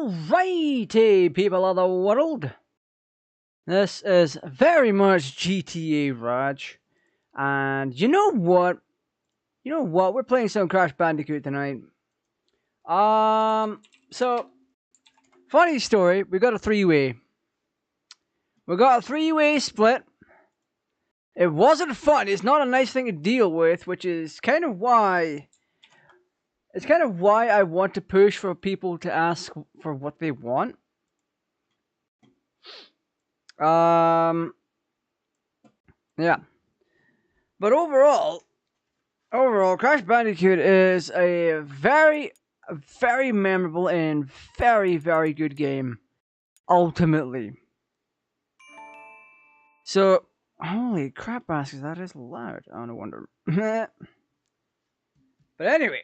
Alrighty, people of the world. This is very much GTAraj. And you know what? We're playing some Crash Bandicoot tonight. So, funny story, we got a three-way. We got a three-way split. It wasn't fun. It's not a nice thing to deal with, which is kind of why... It's kind of why I want to push for people to ask for what they want. Yeah. But overall, Crash Bandicoot is a very memorable and very good game, ultimately. So, holy crap baskets, that is loud. Oh, no wonder. But anyway,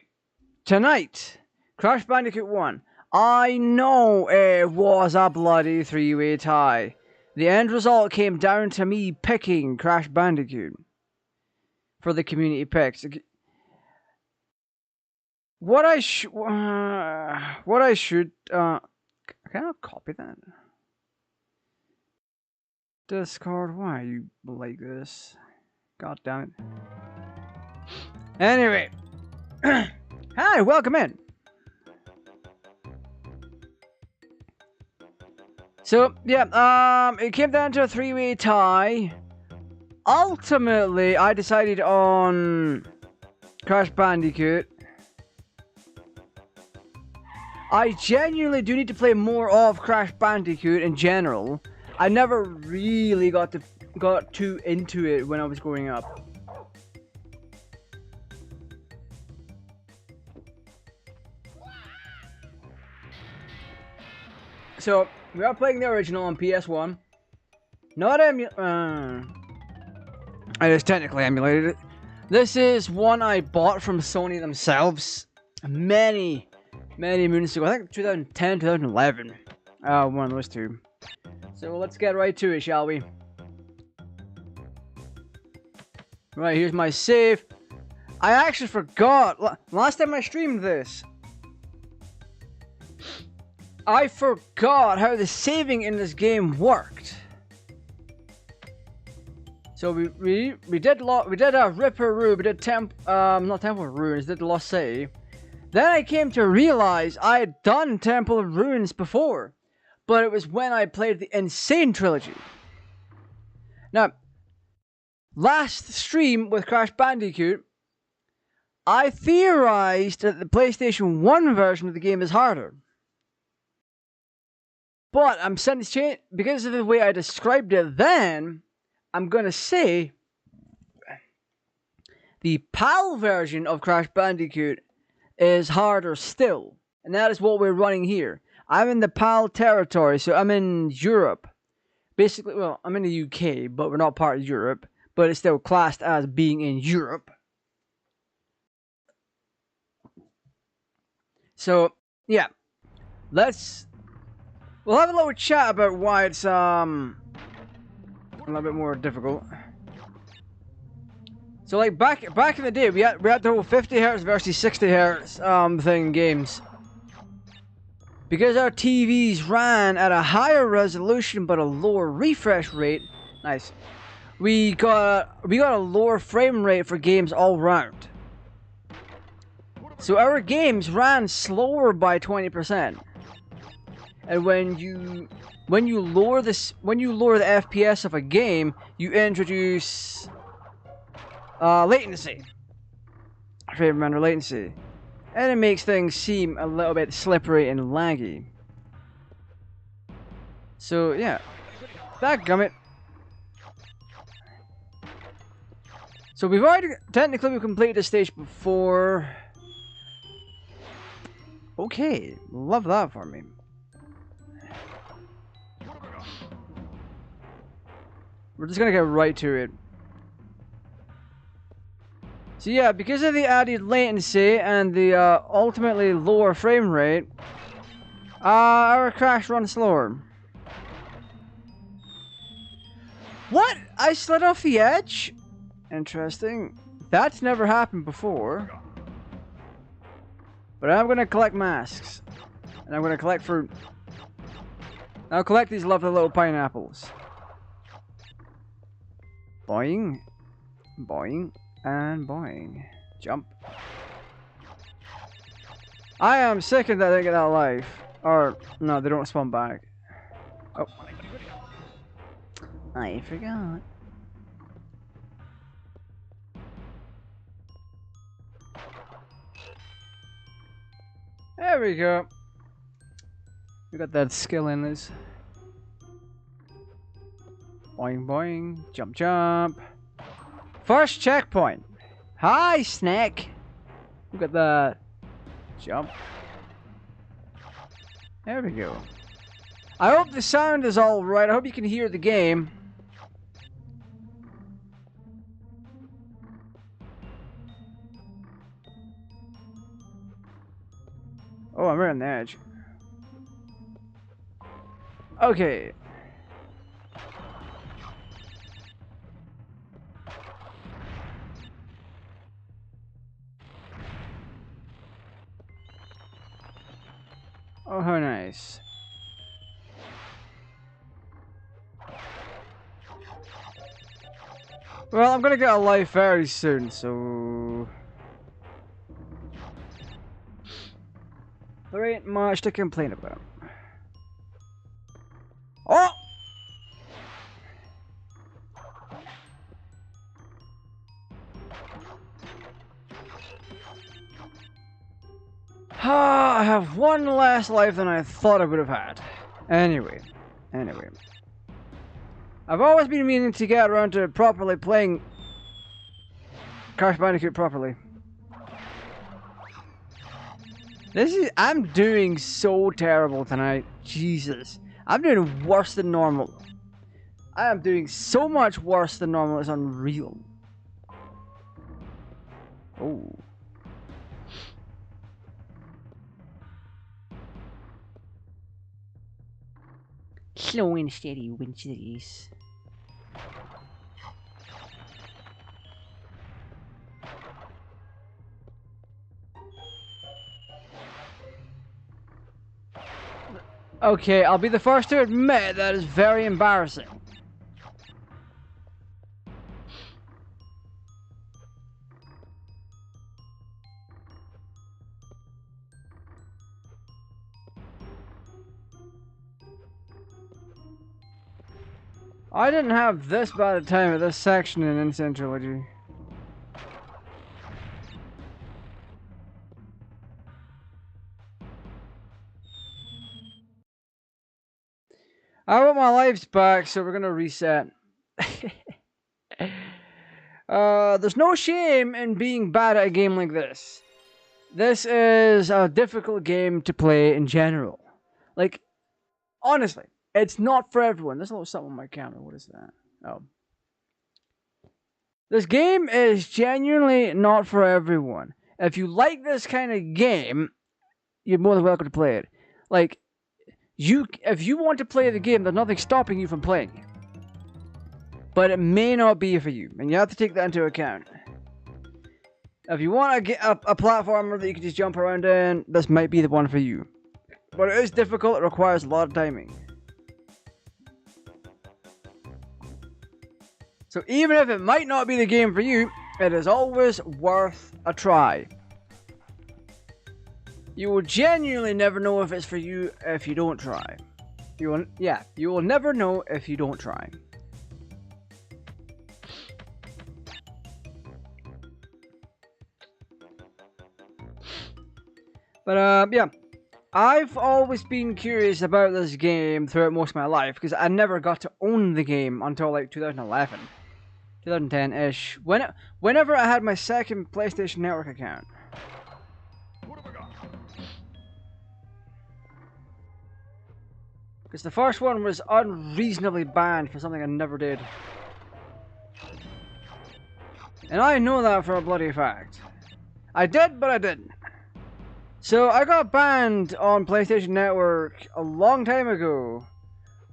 tonight, Crash Bandicoot 1. I know it was a bloody three-way tie. The end result came down to me picking Crash Bandicoot for the community picks. What I should, can I copy that? Discord, why are you like this? God damn it. Anyway, hi, welcome in. So, yeah, it came down to a three-way tie. Ultimately, I decided on Crash Bandicoot. I genuinely do need to play more of Crash Bandicoot in general. I never really got too into it when I was growing up. So, we are playing the original on PS1. Not it is technically emulated. This is one I bought from Sony themselves many moons ago. I think 2010, 2011. One of those two. So let's get right to it, shall we? Right, here's my save. I actually forgot. Last time I streamed this, I forgot how the saving in this game worked. So we did Ripperoo, we did not Temple of Ruins, did Lost City. Then I came to realize I had done Temple of Ruins before, but it was when I played the Insane Trilogy. Now, last stream with Crash Bandicoot, I theorized that the PlayStation 1 version of the game is harder. But I'm suddenly changing because of the way I described it then. I'm gonna say the PAL version of Crash Bandicoot is harder still, and that is what we're running here. I'm in the PAL territory, so I'm in Europe. Basically, well, I'm in the UK, but we're not part of Europe, but it's still classed as being in Europe. So, yeah, we'll have a little chat about why it's a little bit more difficult. So like back in the day, we had the whole 50 Hz versus 60 Hz thing in games. Because our TVs ran at a higher resolution but a lower refresh rate. Nice. We got a lower frame rate for games all round. So our games ran slower by 20%. And when you lower the FPS of a game, you introduce latency. Frame rate latency. And it makes things seem a little bit slippery and laggy. So yeah. Dadgummit. So we've completed this stage before. Okay, love that for me. We're just gonna get right to it. So yeah, because of the added latency and the ultimately lower frame rate, our Crash runs slower. What? I slid off the edge? Interesting. That's never happened before. But I'm gonna collect masks. And I'm gonna collect fruit. I'll collect these lovely little pineapples. Boing. Boing. And boing. Jump. I am sick of that they get that life. Or, no, they don't spawn back. Oh. I forgot. There we go. We got that skill in this. Boing boing. Jump jump. First checkpoint. Hi, Snack. Look at that. Jump. There we go. I hope the sound is all right. I hope you can hear the game. Oh, I'm right on the edge. Okay. Oh, how nice. Well, I'm gonna get a life very soon, so... there ain't much to complain about. Oh! I have one less life than I thought I would have had. Anyway. I've always been meaning to get around to properly playing Crash Bandicoot properly. I'm doing so terrible tonight. Jesus. I'm doing worse than normal. I am doing so much worse than normal, it's unreal. Oh. Slow and steady wins this. Okay, I'll be the first to admit that is very embarrassing. I didn't have this bad a time at this section in Insane Trilogy. I want my lives back, so we're gonna reset. There's no shame in being bad at a game like this. This is a difficult game to play in general. Like, honestly, it's not for everyone. There's a little something on my camera. What is that? Oh. This game is genuinely not for everyone. If you like this kind of game, you're more than welcome to play it. Like, if you want to play the game, there's nothing stopping you from playing it. But it may not be for you, and you have to take that into account. If you want to get a platformer that you can just jump around in, this might be the one for you. But it is difficult, it requires a lot of timing. So even if it might not be the game for you, it is always worth a try. You will genuinely never know if it's for you if you don't try. You will never know if you don't try. But yeah, I've always been curious about this game throughout most of my life because I never got to own the game until like 2011, 2010-ish. Whenever I had my second PlayStation Network account. Because the first one was unreasonably banned for something I never did. And I know that for a bloody fact. I did, but I didn't. So I got banned on PlayStation Network a long time ago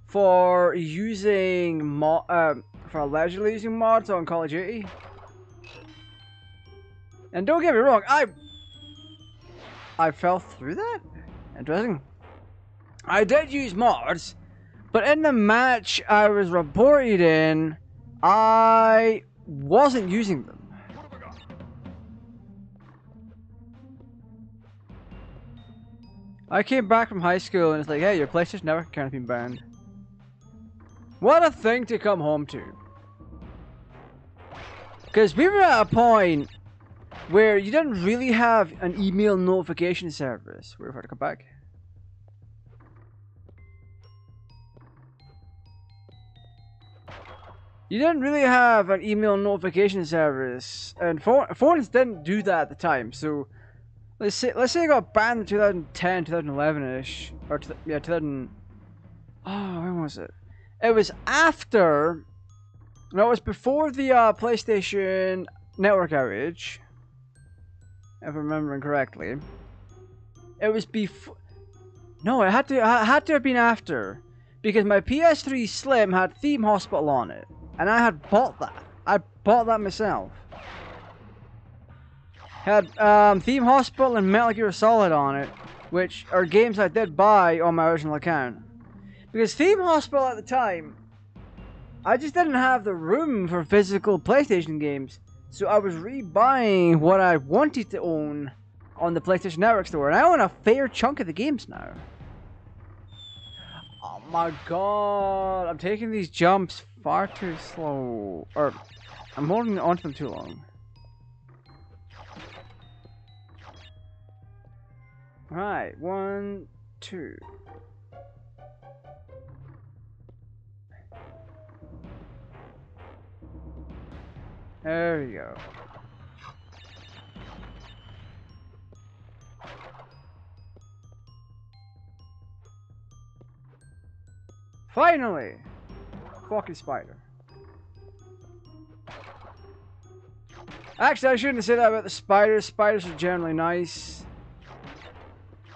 for using for allegedly using mods on Call of Duty. And don't get me wrong, I fell through that? Interesting. I did use mods, but in the match I was reported in, I wasn't using them. I came back from high school and it's like, hey, your PlayStation Network account has been banned. What a thing to come home to. Because we were at a point where you didn't really have an email notification service. Wait for it to come back. You didn't really have an email notification service, and phones didn't do that at the time. So let's say I got banned in 2010, 2011ish, or yeah, 2000. Oh, when was it? It was after. No, it was before the PlayStation Network outage, if I'm remembering correctly. It was before. No, it had to have been after, because my PS3 Slim had Theme Hospital on it. And I had bought that. I bought that myself. Had Theme Hospital and Metal Gear Solid on it, which are games I did buy on my original account. Because Theme Hospital at the time, I just didn't have the room for physical PlayStation games. So I was rebuying what I wanted to own on the PlayStation Network store. And I own a fair chunk of the games now. Oh my god, I'm taking these jumps far too slow. Or, I'm holding onto them too long. Right, 1, 2. There we go. Finally! Fucking spider. Actually, I shouldn't have said that about the spiders. Spiders are generally nice.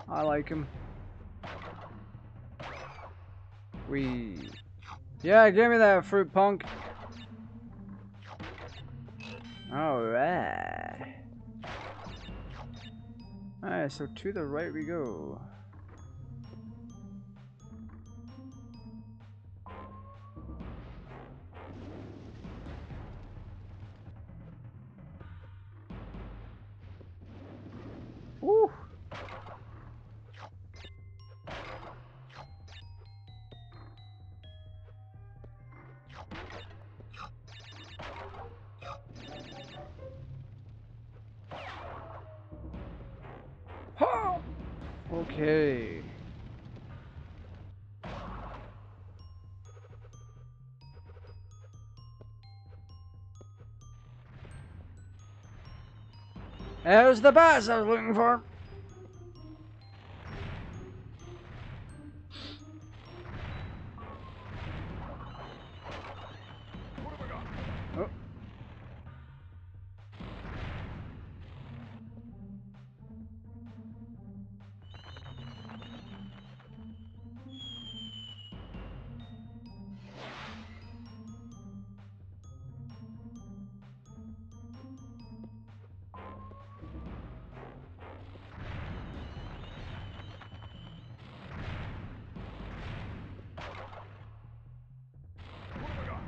I like them. Yeah, give me that fruit punk. Alright. Alright, so to the right we go. Woo! Ha! Okay. There's the bass I was looking for. Oh.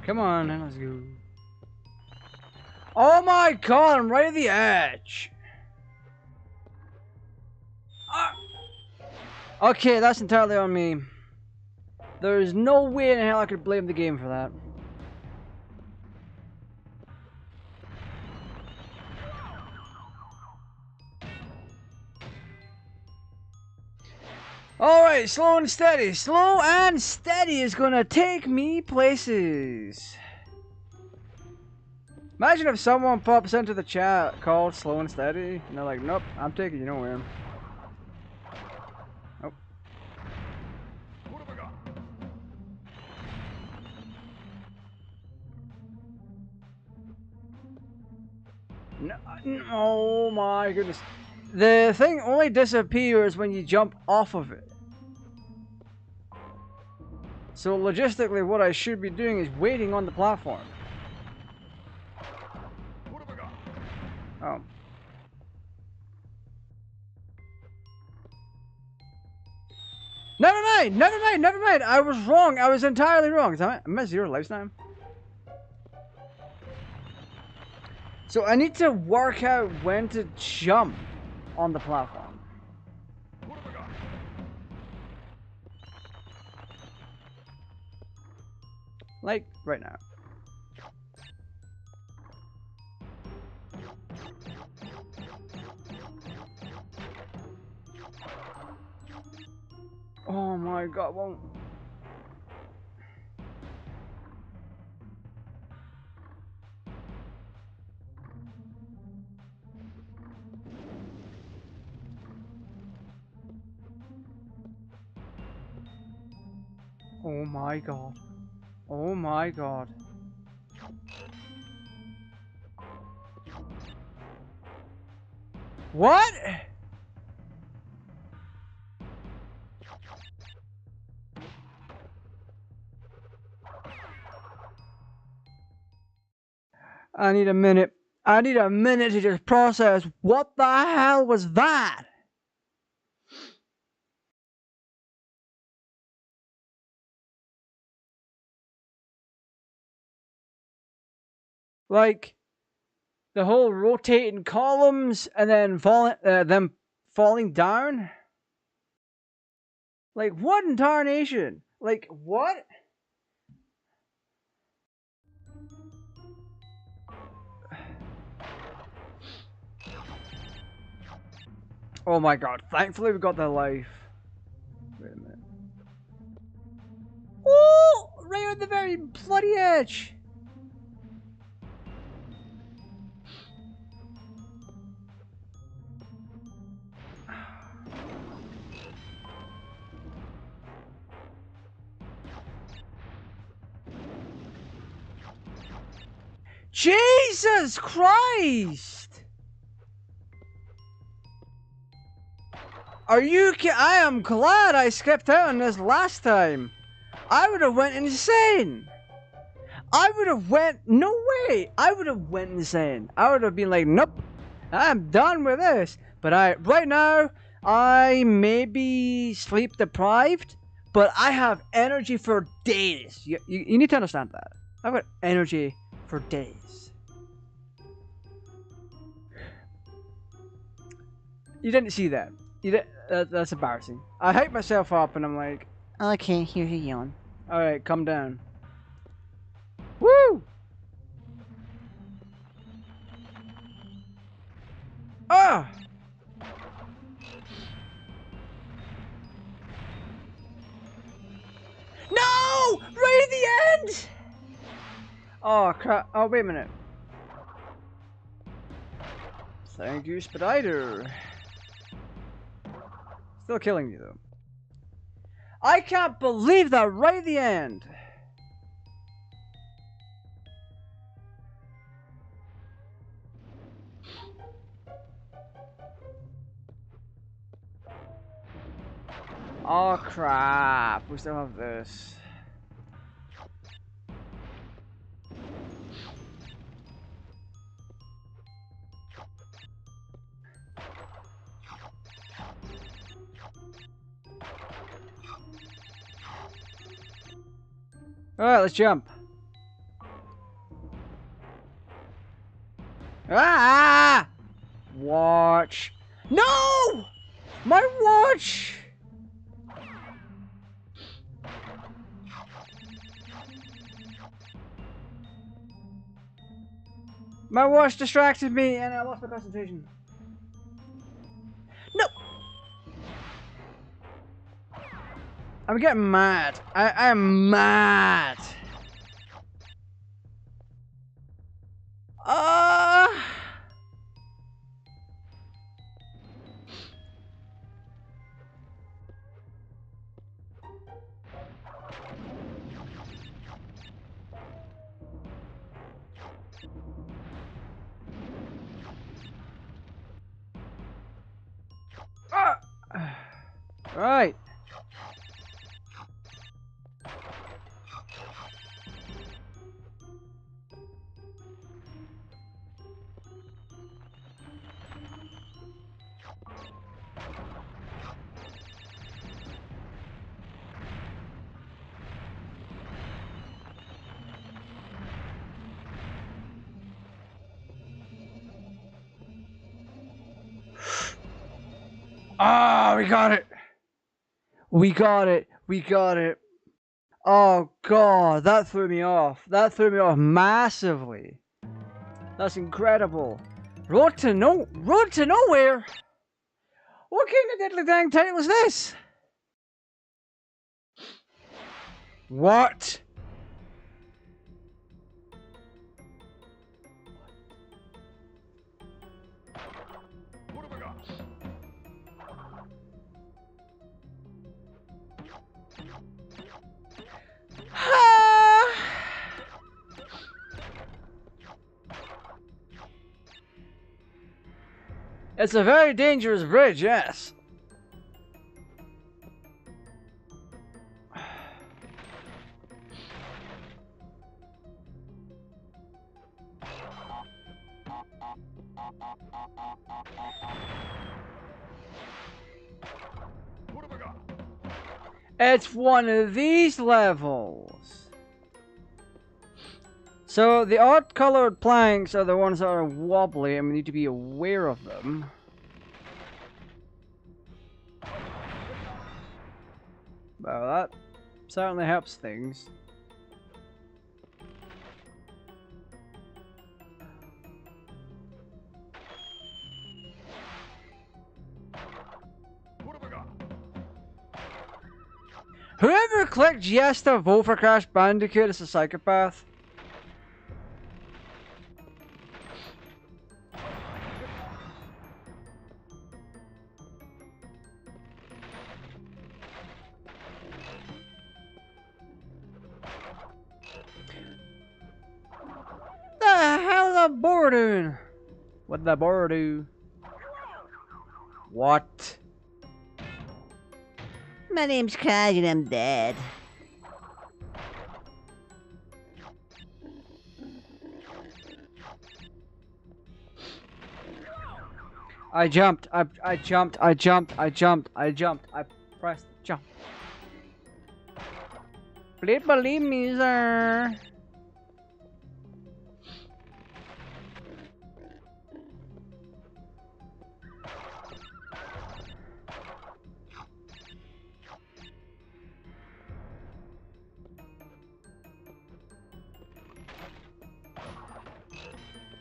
Come on, then let's go. Oh my god, I'm right at the edge. Okay, that's entirely on me. There's no way in hell I could blame the game for that. Alright, slow and steady. Slow and steady is gonna take me places. Imagine if someone pops into the chat called slow and steady, and they're like, nope, I'm taking you nowhere. Nope. No, oh my goodness. The thing only disappears when you jump off of it. So logistically, what I should be doing is waiting on the platform. Oh. Never mind, never mind, never mind. I was wrong. I was entirely wrong. Am I 0 lives now? So I need to work out when to jump on the platform. Like, right now. Oh my god, won't. Oh my god. Oh my god. What? I need a minute. I need a minute to just process what the hell was that? Like the whole rotating columns and then them falling down. Like what in tarnation? Like what? Oh my god! Thankfully we got the life. Wait a minute. Oh, right on the very bloody edge. Jesus Christ! Are you I am glad I skipped out on this last time. I would have went insane. I would have went, no way. I would have went insane. I would have been like, nope, I'm done with this. But right now, I may be sleep deprived, but I have energy for days. You need to understand that. I've got energy for days. You didn't see that. That's embarrassing. I hype myself up and I'm like, okay, here's your yawn. Alright, calm down. Woo! Ah! No! Right at the end! Oh crap. Oh, wait a minute. Thank you, Spider. Still killing you, though. I can't believe that right at the end. Oh crap. We still have this. Alright, let's jump. Ah! Watch. No! My watch! My watch distracted me and I lost my concentration. No! I'm getting mad. I am mad. Right. Ah, we got it. We got it. We got it. Oh god, that threw me off. That threw me off massively. That's incredible. Road to nowhere. What kind of deadly dang title is this? What? What have I got? It's a very dangerous bridge, yes. What have I got? It's one of these levels. So the odd colored planks are the ones that are wobbly and we need to be aware of them. Well, that certainly helps things. What have I got? Whoever clicked yes to vote for Crash Bandicoot is a psychopath. The hell is that boar doing? What'd that boar do? What? My name's Crash and I'm dead. I jumped, I jumped, I pressed jump. Please believe me, sir.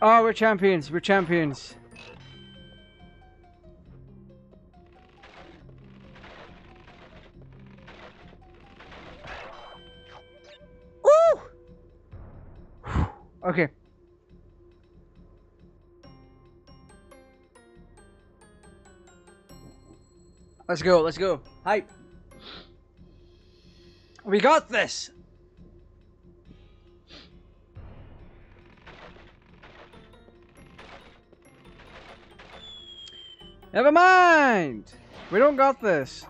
Oh, we're champions, we're champions. Woo! Okay. Let's go, let's go. Hype. We got this. Never mind. We don't got this.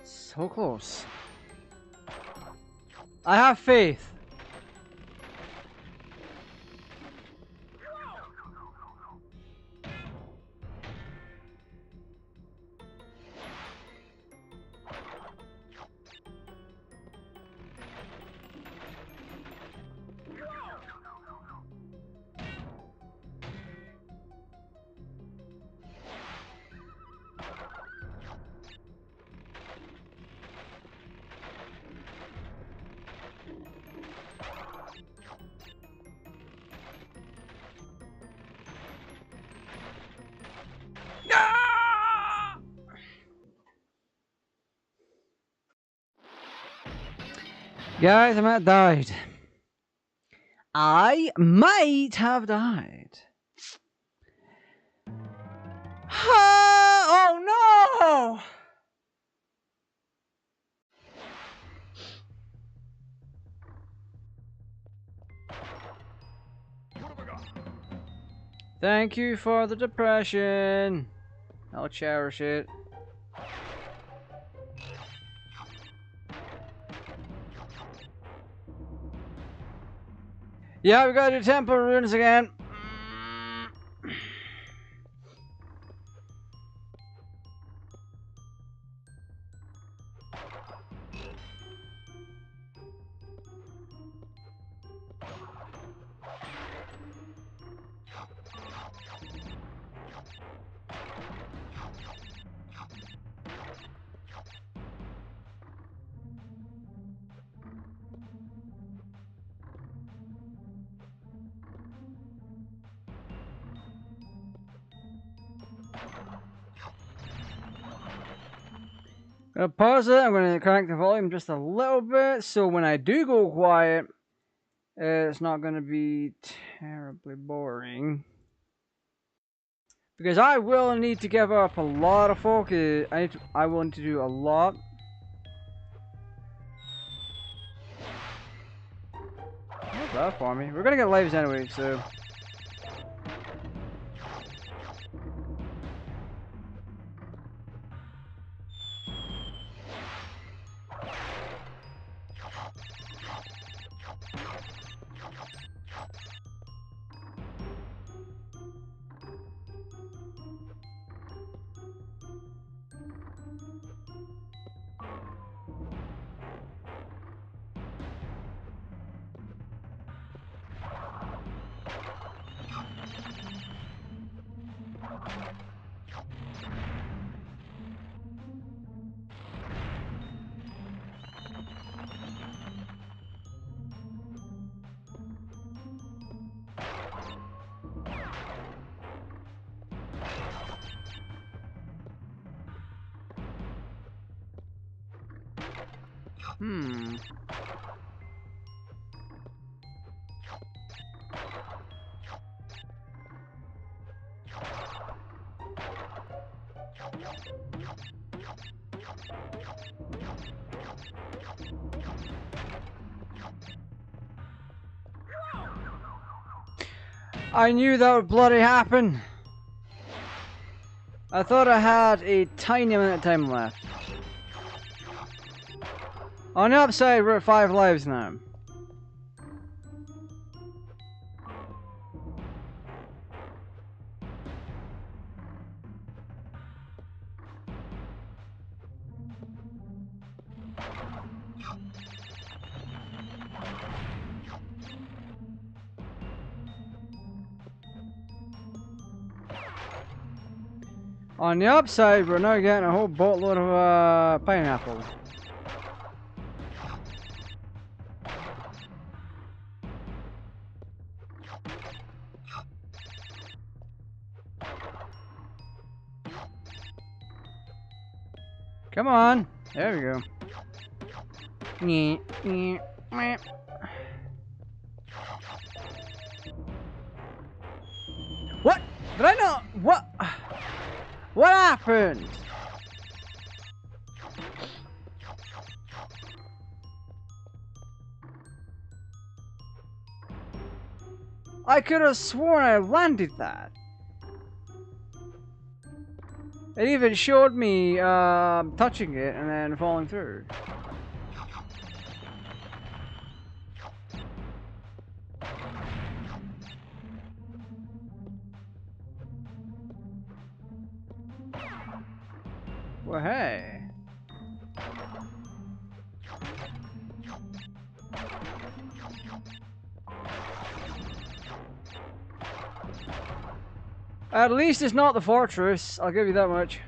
So close. I have faith. Guys, I might have died. I might have died. Oh no! What have I got? Thank you for the depression. I'll cherish it. Yeah, we gotta do temple runes again. I'm gonna pause it. I'm gonna crank the volume just a little bit, so when I do go quiet, it's not gonna be terribly boring. Because I will need to give up a lot of focus. I will need to do a lot. What's that for me? We're gonna get lives anyway, so. I knew that would bloody happen. I thought I had a tiny amount of time left. On the upside, we're at 5 lives now. On the upside, we're now getting a whole boatload of pineapples. Come on. There we go. What? Did I not? What? What happened? I could have sworn I landed that. It even showed me touching it and then falling through. Well, hey. At least it's not the fortress, I'll give you that much.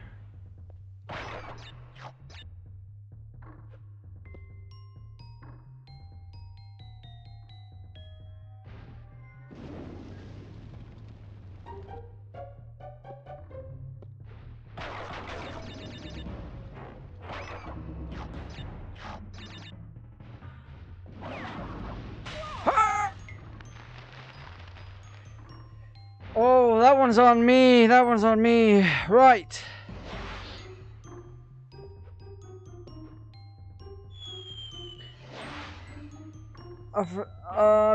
Oh, that one's on me. That one's on me. Right. I'm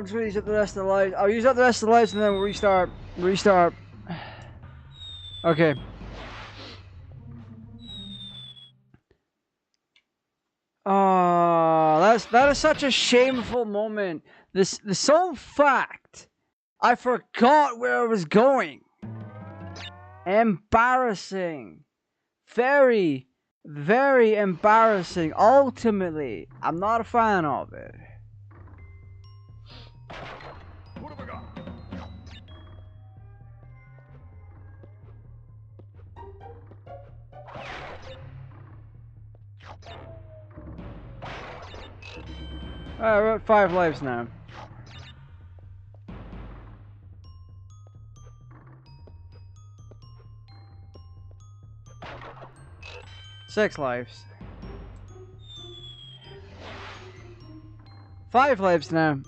just gonna use up the rest of the lives. I'll use up the rest of the lives and then we'll restart Okay. Oh, that is such a shameful moment. The sole fact I forgot where I was going. Embarrassing. Very, very embarrassing. Ultimately, I'm not a fan of it. What have I got? Alright, we're at 5 lives now. Six lives. 5 lives now.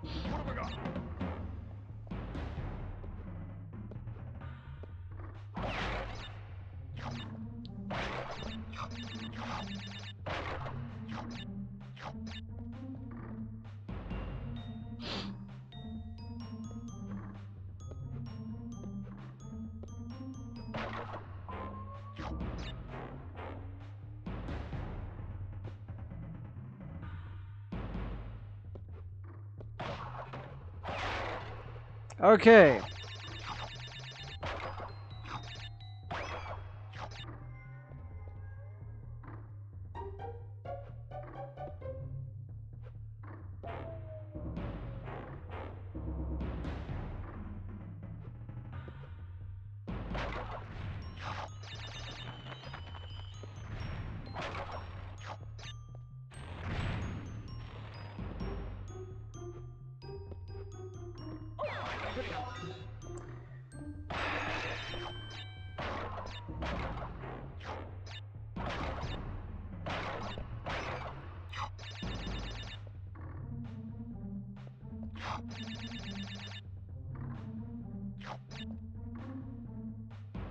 What have I got? Okay.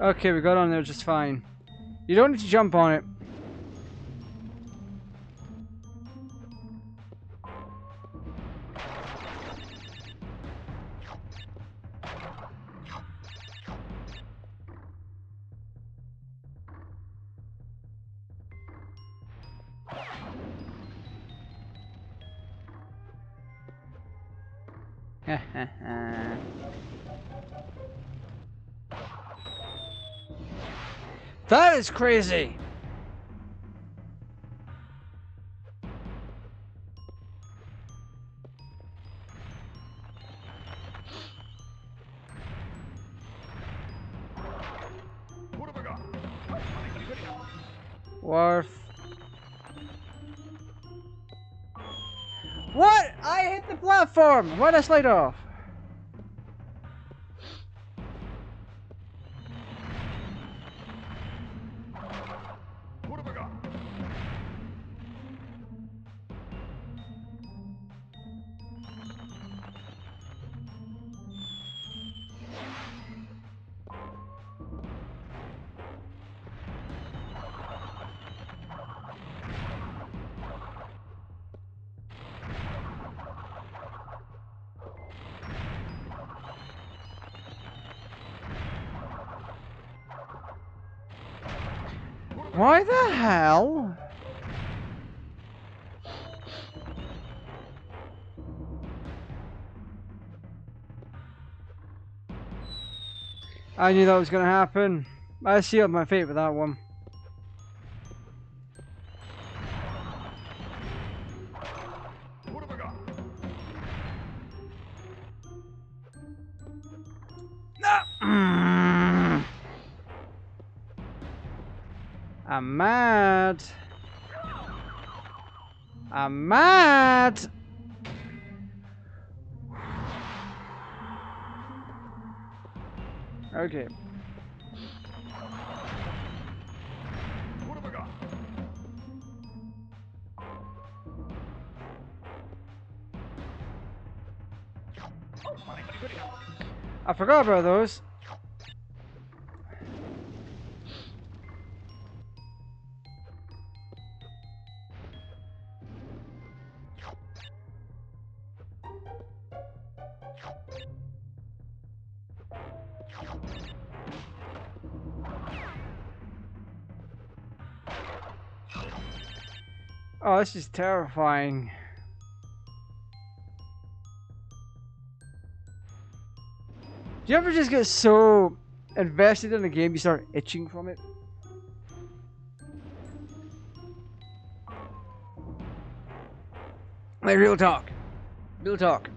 Okay, we got on there just fine. You don't need to jump on it. That is crazy. What have I got? Worth. What? I hit the platform. Why did I slide off? What have I got? Why the hell? I knew that was gonna happen. I sealed my fate with that one. What have I got? I'm mad. I'm mad. Okay. What have I got? I forgot about those. Oh, this is terrifying. Do you ever just get so invested in a game you start itching from it? Like, real talk. Real talk.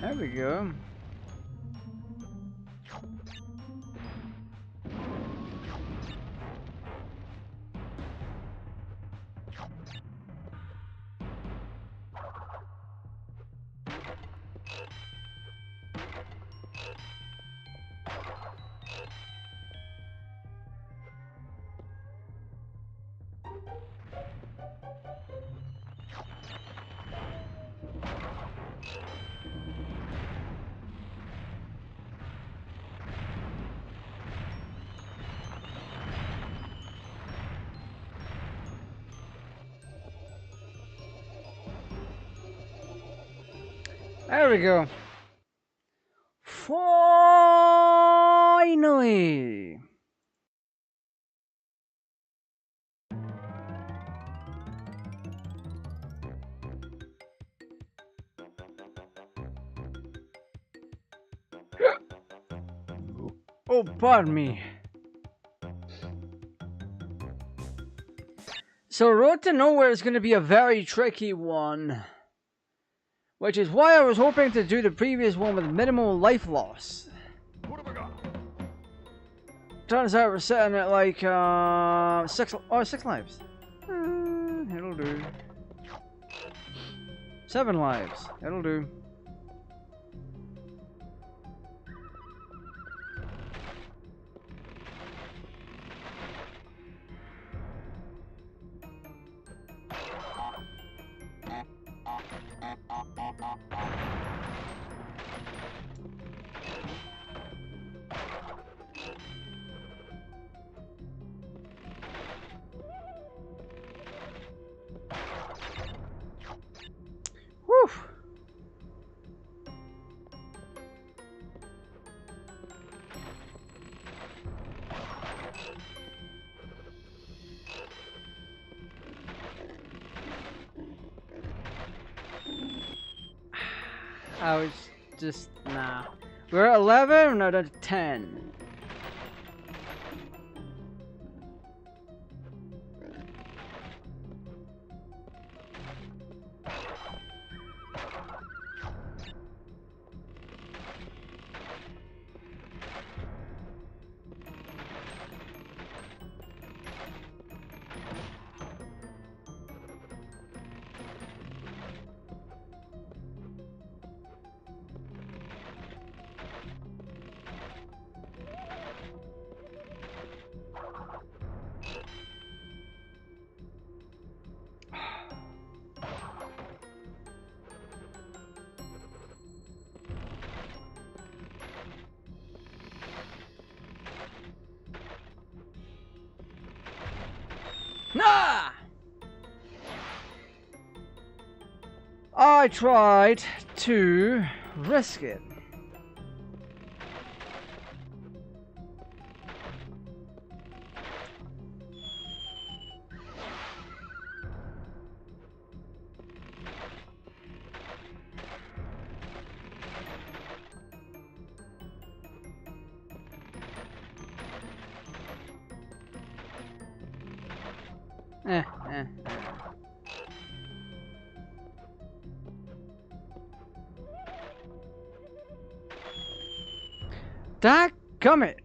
There we go. There we go. Finally. Oh, pardon me. So, Road to Nowhere is going to be a very tricky one. Which is why I was hoping to do the previous one with minimal life loss. What have I got? Turns out we're sitting at like 6 lives. It'll do. 7 lives. It'll do. Whew. I was just, nah. We're at 11, we're now down to 10. Nah! I tried to risk it. Eh. Dadgummit!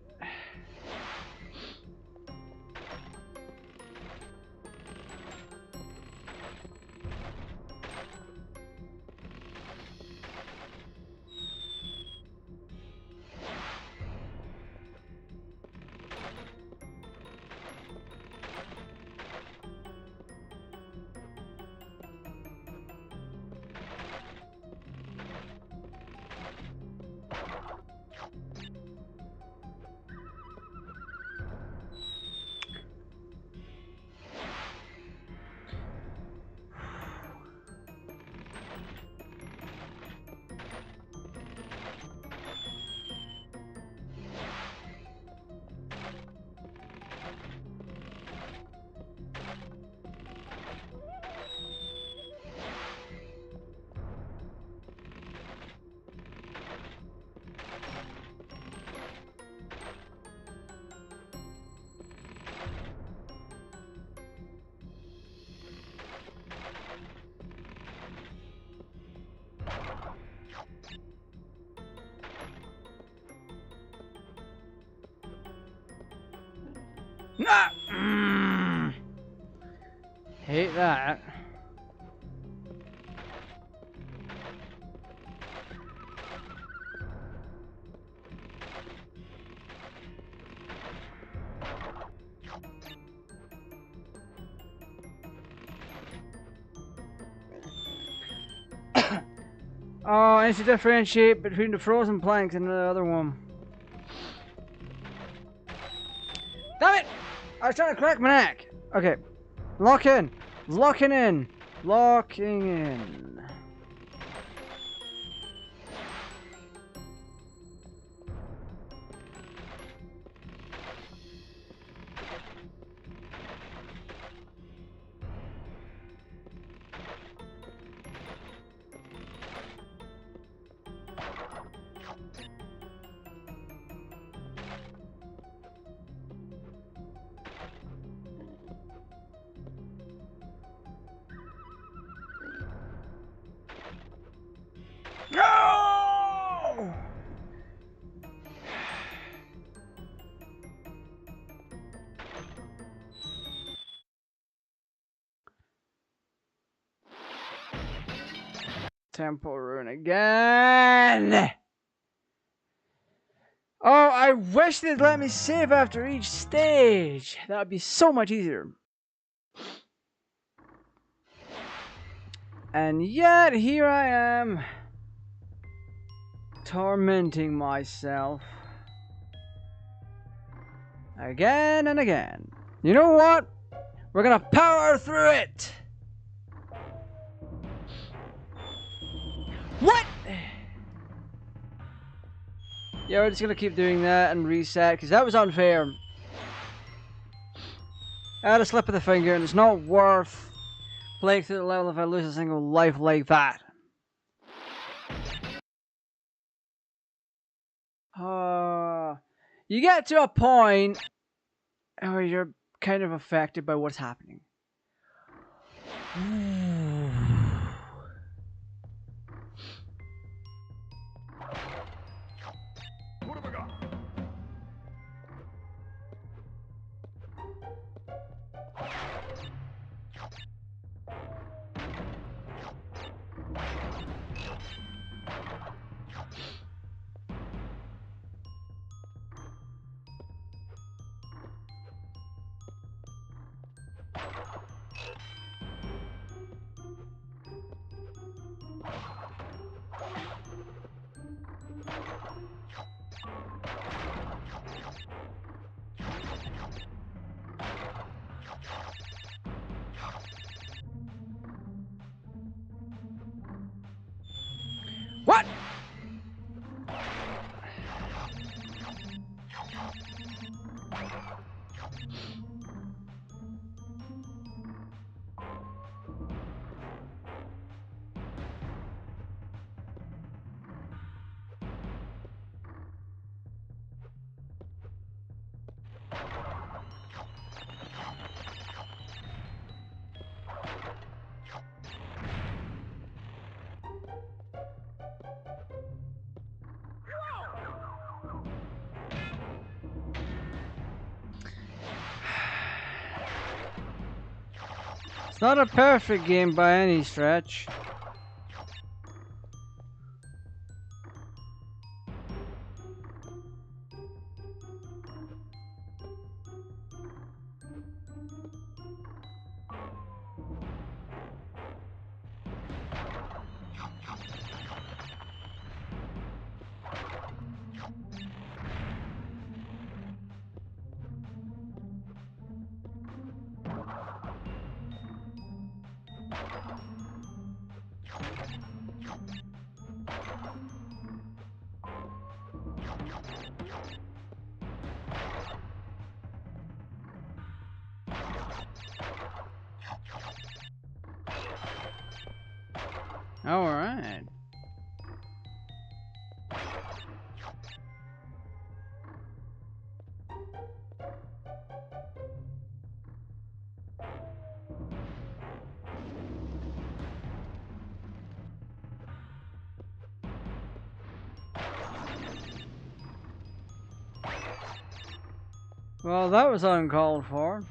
Nah! Hate that. Oh, I need to differentiate between the frozen planks and the other one. Damn it! I was trying to crack my neck. Okay. Lock in. Locking in. Locking in. No! Temple rune again! Oh, I wish they'd let me save after each stage. That would be so much easier. And yet, here I am, tormenting myself. Again and again. You know what? We're gonna power through it! What? Yeah, we're just gonna keep doing that and reset, because that was unfair. I had a slip of the finger, and it's not worth playing through the level if I lose a single life like that. You get to a point where you're kind of affected by what's happening. What have I got? What? It's not a perfect game by any stretch. All right. Well, that was uncalled for.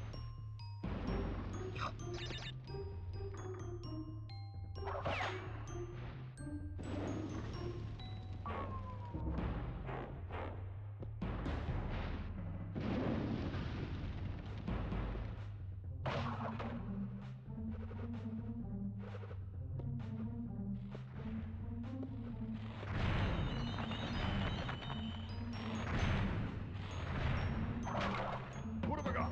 What have I got?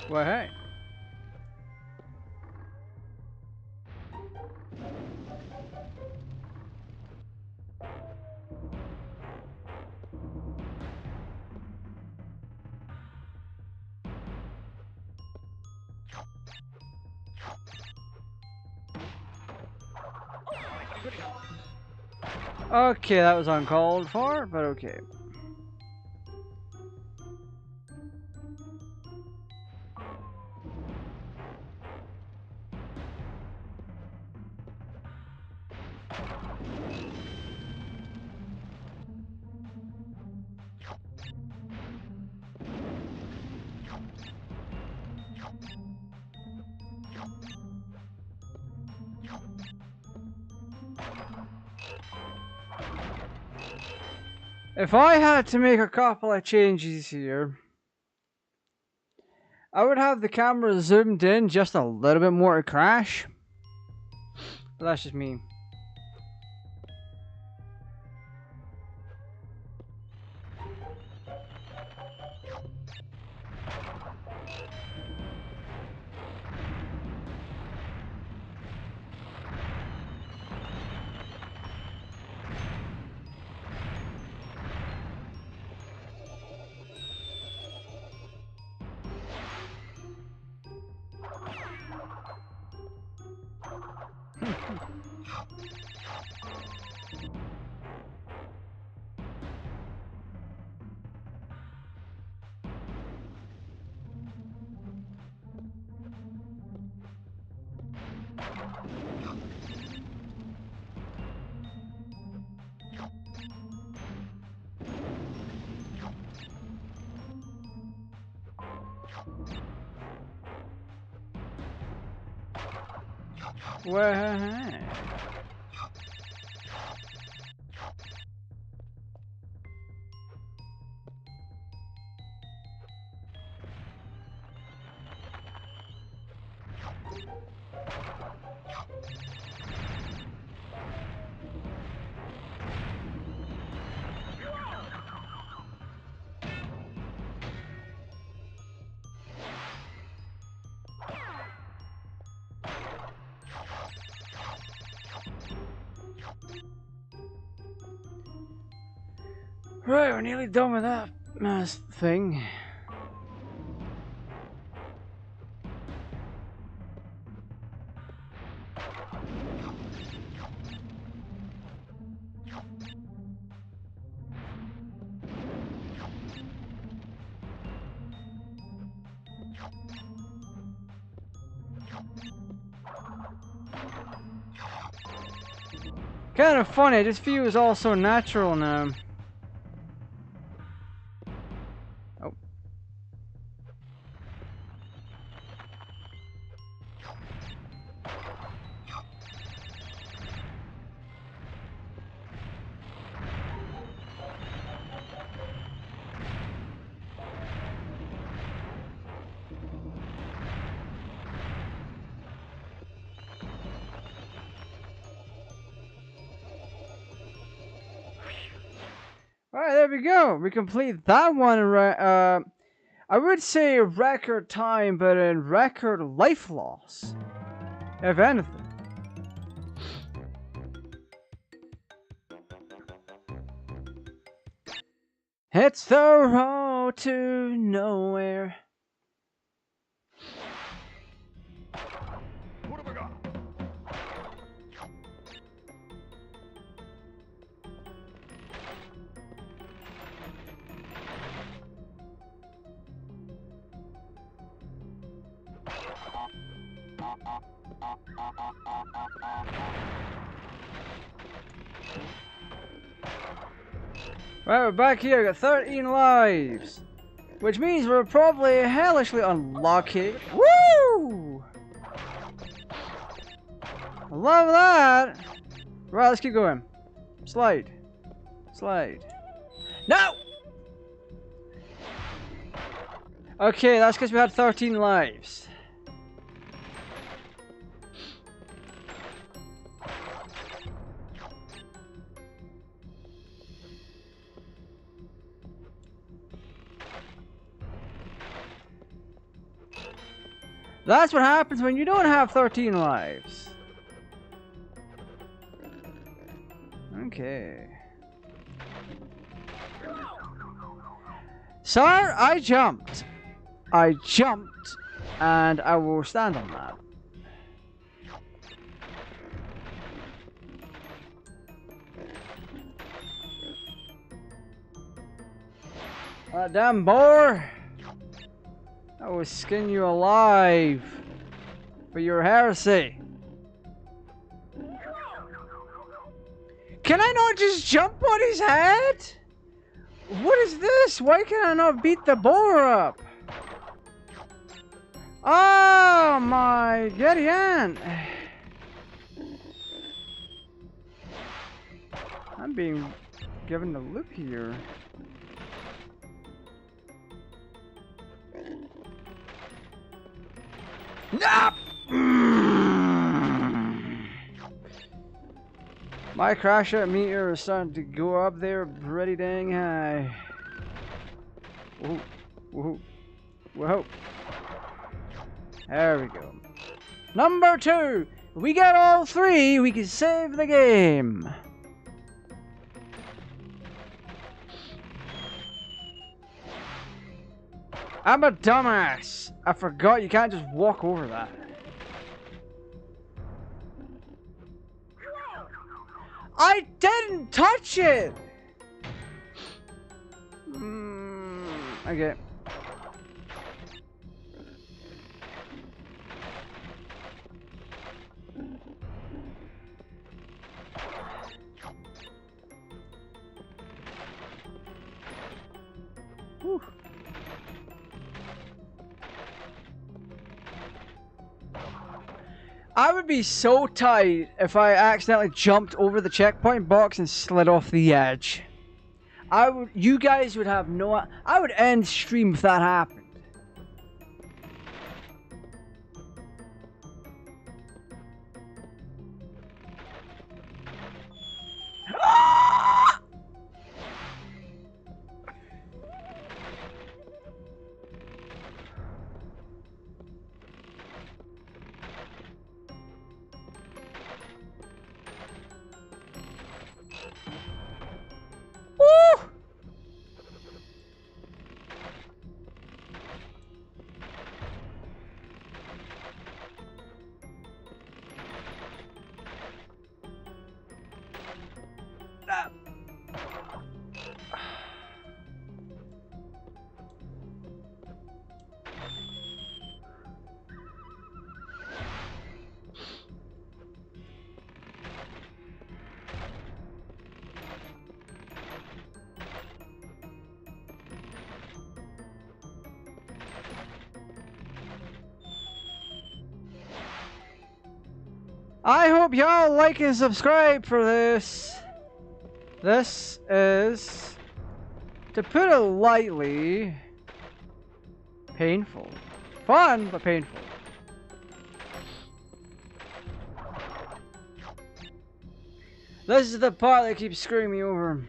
Well, hey. Okay, that was uncalled for, but okay. If I had to make a couple of changes here, I would have the camera zoomed in just a little bit more to Crash. But that's just me. Well, right, we're nearly done with that thing. Kind of funny, this view is all so natural now. Oh. Alright, there we go. We complete that one. I would say record time, but in record life loss, if anything. It's the road to nowhere. What have I got? Right, we're back here. Got 13 lives. Which means we're probably hellishly unlucky. Woo! I love that. Right, let's keep going. Slide. Slide. No! Okay, that's because we had 13 lives. That's what happens when you don't have 13 lives. Okay. Sir, I jumped. I jumped, and I will stand on that. That damn boar! I will skin you alive for your heresy. Can I not just jump on his head? What is this? Why can I not beat the boar up? Oh my Gideon! I'm being given the loop here. No! My crash out meter is starting to go up there pretty dang high. Whoa, whoa, whoa. There we go. Number 2. If we get all 3, we can save the game. I'm a dumbass. I forgot you can't just walk over that. I didn't touch it! Okay. Whew. I would be so tight if I accidentally jumped over the checkpoint box and slid off the edge. You guys would have no... I would end stream if that happened. I hope y'all like and subscribe for this. This is, to put it lightly, painful. Fun, but painful. This is the part that keeps screwing me over.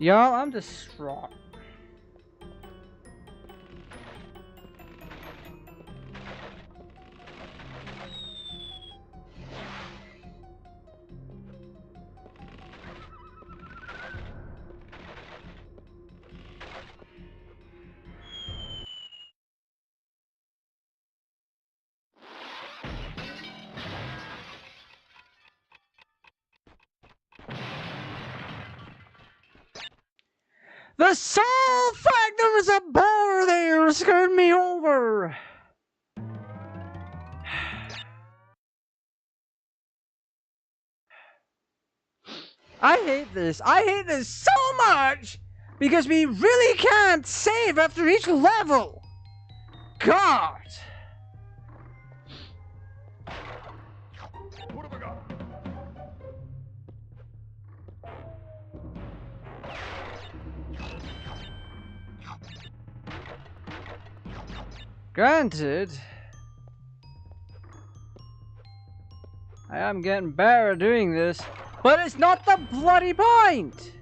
Y'all, I'm distraught. The sole fact there was a bar there screwed me over. I hate this. I hate this so much because we really can't save after each level. God. What have I got? Granted, I am getting better at doing this, but it's not the bloody point!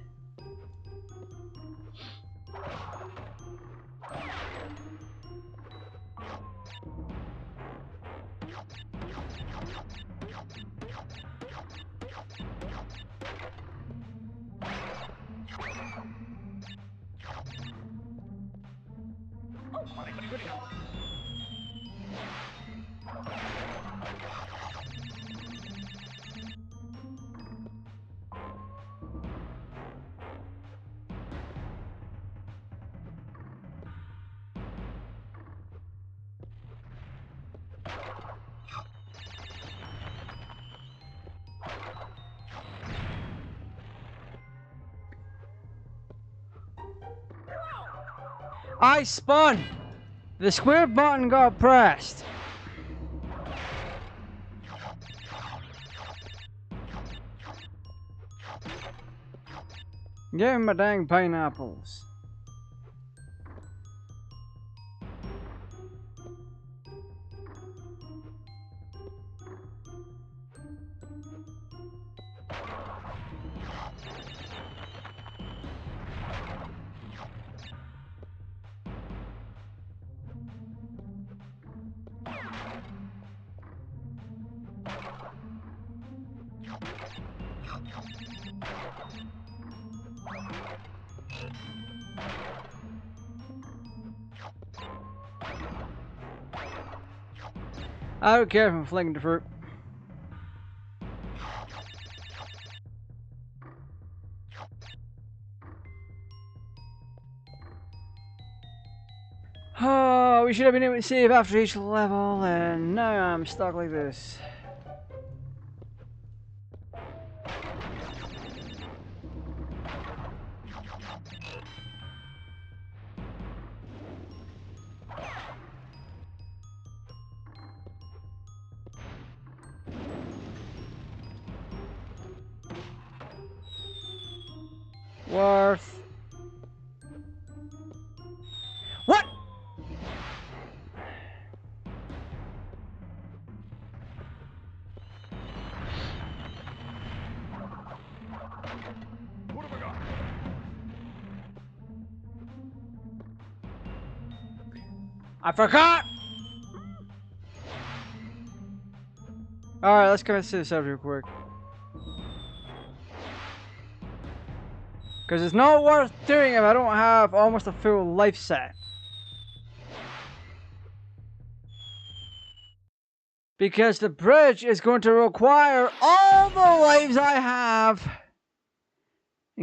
I spun! The square button got pressed. Give me my dang pineapples. I don't care if I'm flicking the fruit. Oh, we should have been able to save after each level, and now I'm stuck like this. Worth. What? What have I got? I forgot! Alright, let's come to this up real quick. Because it's not worth doing if I don't have almost a full life set. Because the bridge is going to require all the lives I have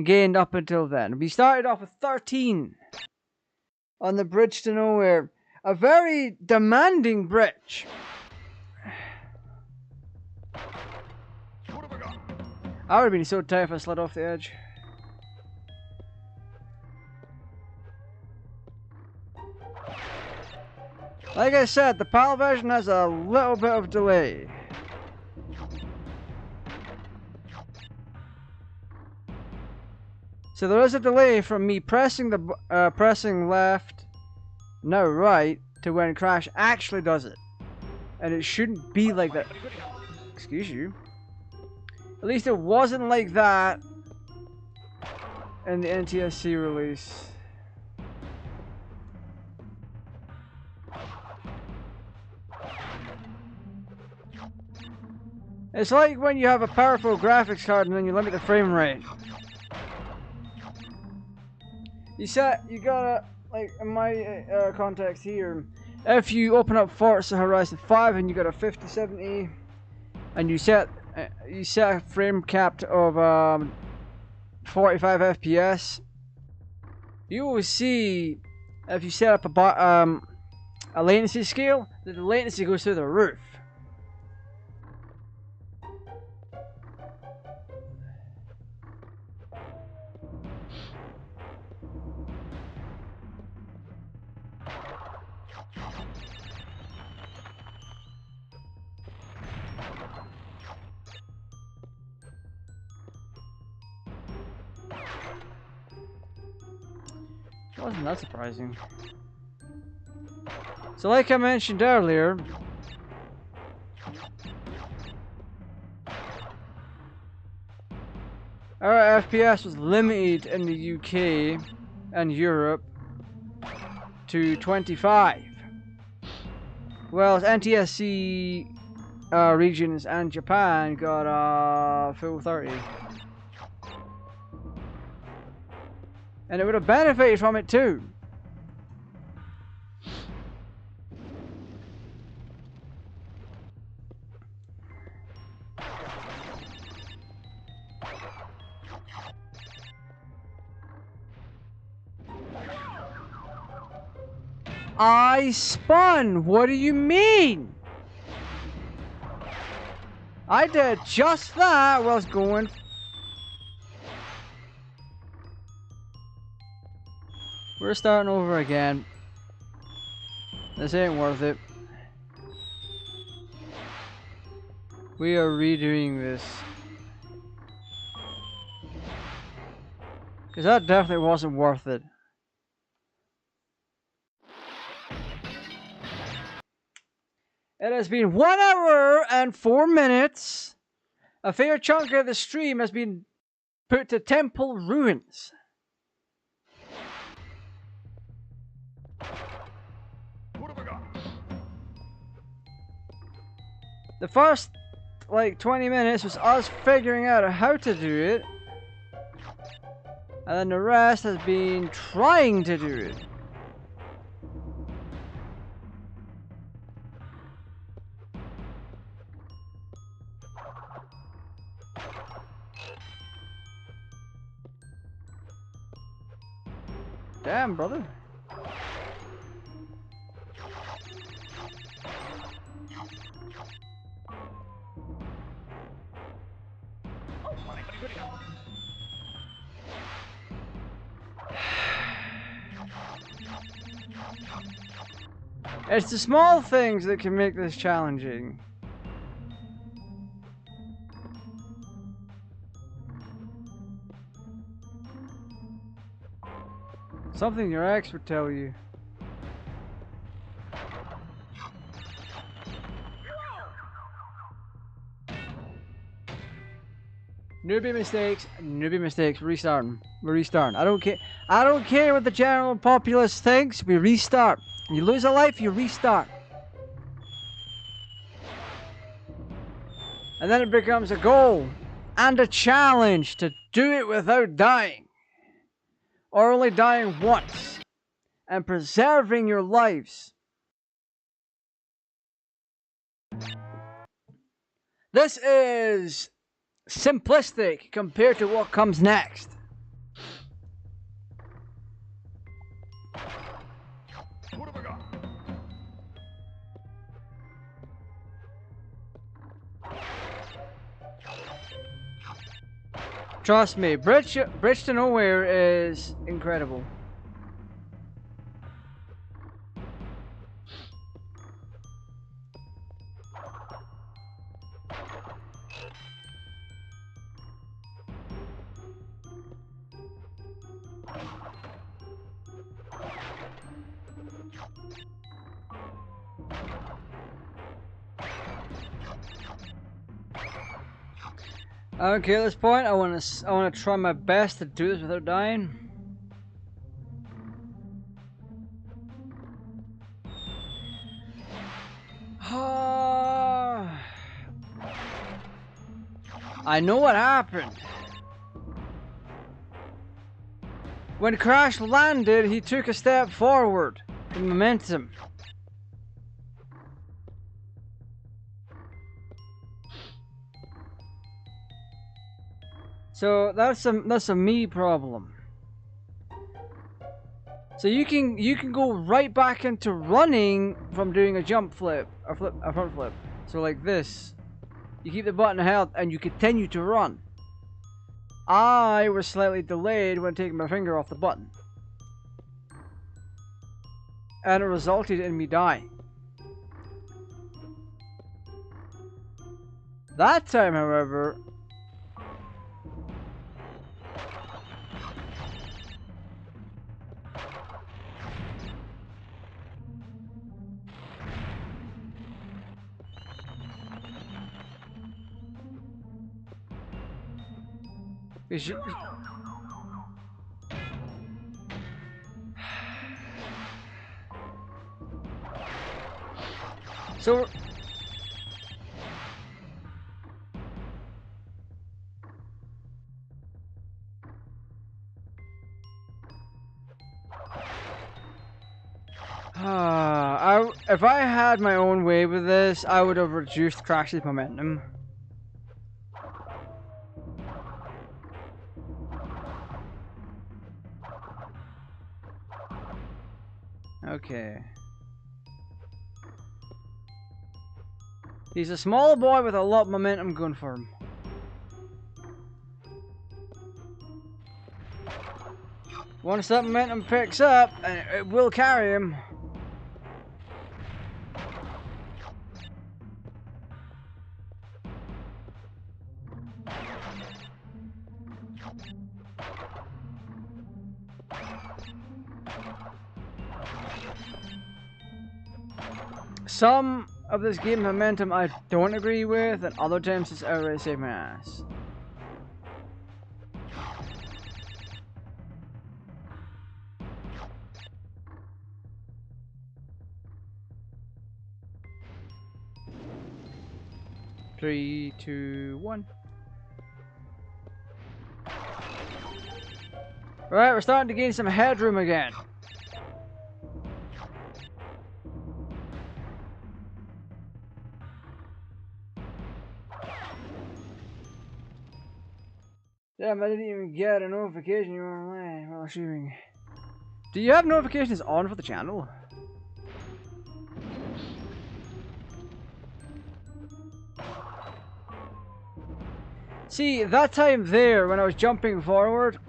gained up until then. We started off with 13 on the bridge to nowhere. A very demanding bridge. What have I got? I would have been so tired if I slid off the edge. Like I said, the PAL version has a little bit of delay. So there is a delay from me pressing the pressing left, now right, to when Crash actually does it. And it shouldn't be like that. Excuse you. At least it wasn't like that in the NTSC release. It's like when you have a powerful graphics card and then you limit the frame rate. You gotta, like in my context here, if you open up Forza Horizon 5 and you got a 5070 and you set a frame cap of 45 FPS, you will see if you set up a latency scale that the latency goes through the roof. Wasn't that surprising? So like I mentioned earlier, our FPS was limited in the UK and Europe to 25, whereas NTSC regions and Japan got full 30. And it would have benefited from it too. I spun! What do you mean? I did just that while I was going. We're starting over again. This ain't worth it. We are redoing this. Because that definitely wasn't worth it. It has been 1 hour and 4 minutes. A fair chunk of the stream has been put to temple ruins. The first, like, 20 minutes was us figuring out how to do it. And then the rest has been trying to do it. Damn, brother. It's the small things that can make this challenging. Something your ex would tell you. Newbie mistakes, restarting. We're restarting. I don't care what the general populace thinks, we restart. You lose a life, you restart. And then it becomes a goal and a challenge to do it without dying. Or only dying once. And preserving your lives. This is simplistic compared to what comes next. What have I got? Trust me, Bridge to Nowhere is incredible. Okay, at this point, I want to try my best to do this without dying. I know what happened. When Crash landed, he took a step forward. The momentum. So that's a me problem. So you can go right back into running from doing a jump flip, a front flip. So like this. You keep the button held and you continue to run. I was slightly delayed when taking my finger off the button. And it resulted in me dying. That time, however... So... if I had my own way with this, I would have reduced Crash's momentum. Okay. He's a small boy with a lot of momentum going for him. Once that momentum picks up, it will carry him. Some of this game momentum I don't agree with, and other times it's outright saved my ass. Three, two, one. Alright, we're starting to gain some headroom again. Damn, I didn't even get a notification you were online while shooting. Do you have notifications on for the channel? See, that time there, when I was jumping forward,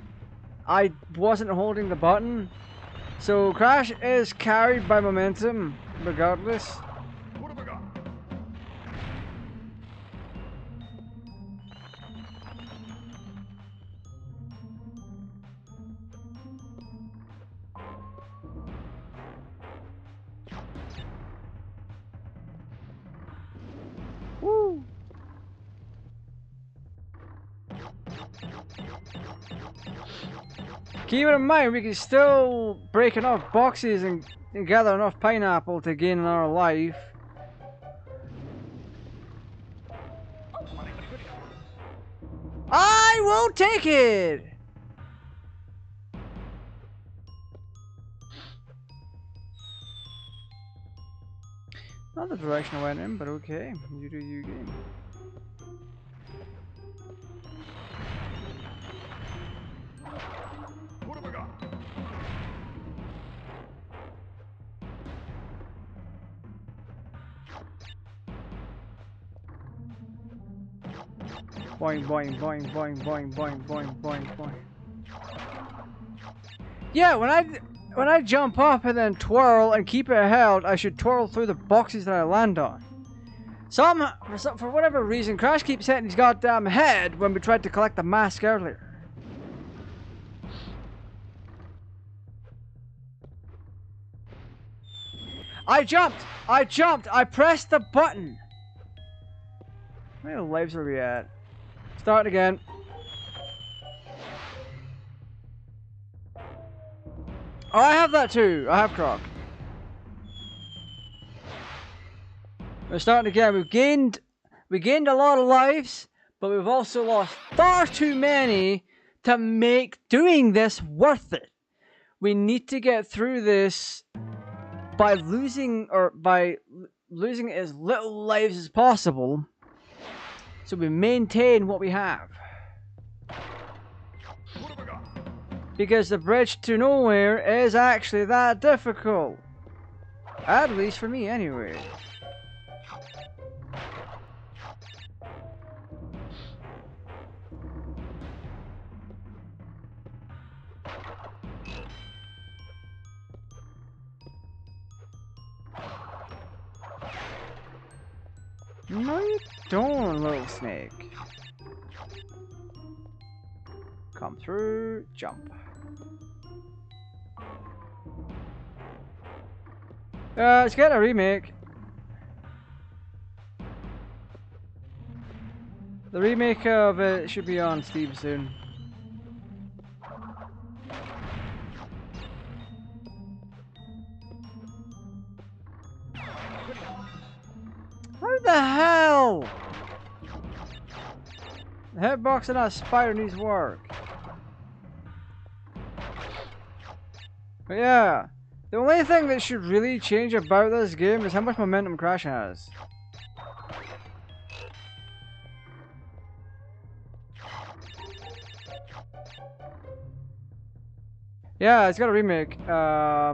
I wasn't holding the button. So Crash is carried by momentum, regardless. What have I got? Woo! Keep it in mind, we can still break enough boxes and gather enough pineapple to gain another life. I will take it! Not the direction I went in, but okay. You do you game. What have I got? Boing, boing, boing, boing, boing, boing, boing, boing, boing. Yeah, when I jump up and then twirl and keep it held, I should twirl through the boxes that I land on. For whatever reason, Crash keeps hitting his goddamn head when we tried to collect the mask earlier. I jumped! I pressed the button! How many lives are we at? Start again. Oh, I have that too. I have Croc. We're starting again. We gained a lot of lives, but we've also lost far too many to make doing this worth it. We need to get through this by losing as little lives as possible, so we maintain what we have. Because the bridge to nowhere is actually that difficult. At least for me, anyway. No, you don't, little snake. Come through, jump. Let's get a remake. The remake of it should be on Steam soon. How the hell? The hitbox and that spider needs work. But yeah, the only thing that should really change about this game is how much momentum Crash has. Yeah, it's got a remake. I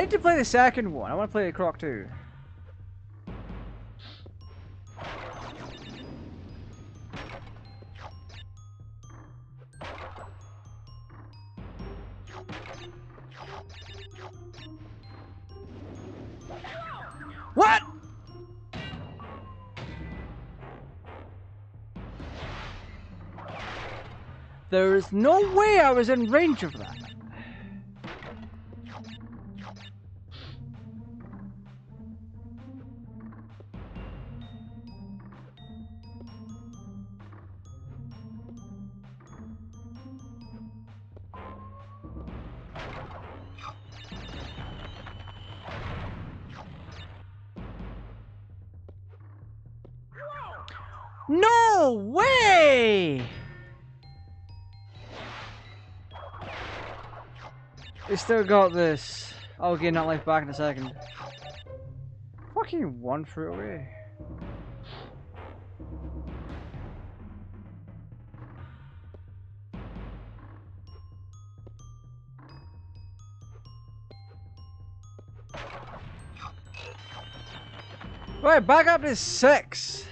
need to play the second one. I want to play the Croc too. What? There is no way I was in range of that. No way! We still got this. I'll gain that life back in a second. Fucking one fruit away. Right, back up to 6.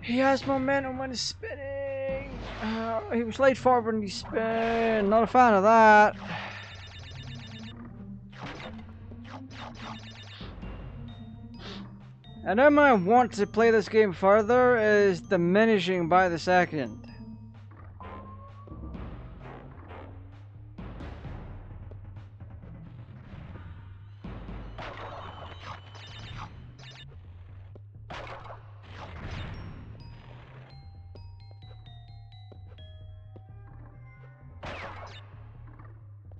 He has momentum when he's spinning. He was late forward when he spin. Not a fan of that. And then my want to play this game further is diminishing by the second.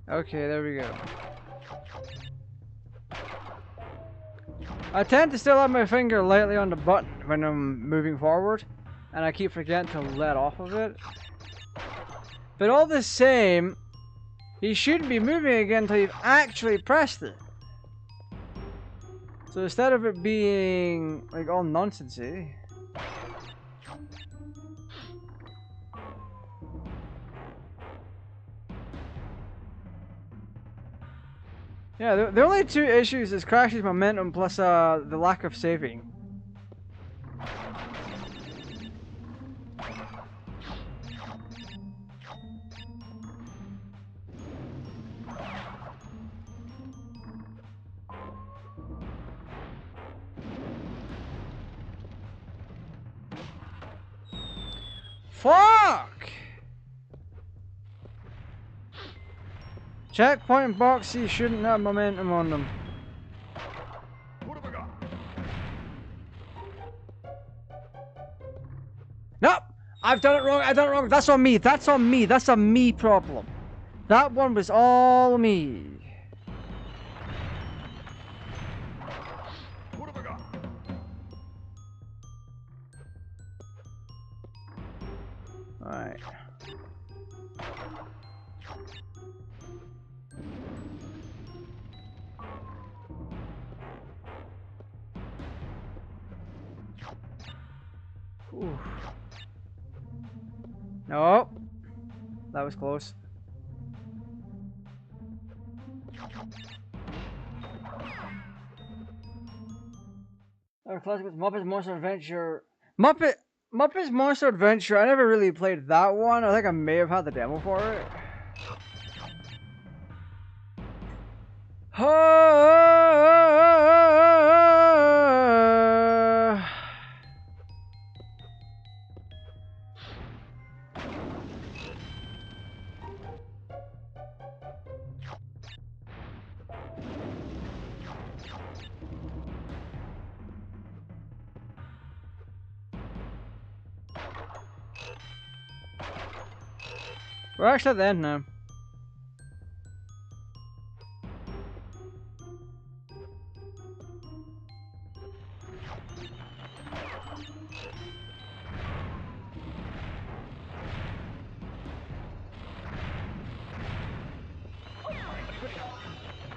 Okay, there we go. I tend to still have my finger lightly on the button when I'm moving forward, and I keep forgetting to let off of it. But all the same, he shouldn't be moving again until you've actually pressed it. So instead of it being like all nonsensy. Yeah, the only two issues is Crash's momentum plus the lack of saving. Fuck! Checkpoint boxes shouldn't have momentum on them. What have I got? Nope! I've done it wrong, I've done it wrong. That's on me, that's on me, that's a me problem. That one was all me. What have I got? Alright. Oof. Nope. That was close. Our classic was Muppets Monster Adventure. Muppets Monster Adventure. I never really played that one. I think I may have had the demo for it. We're actually at the end now.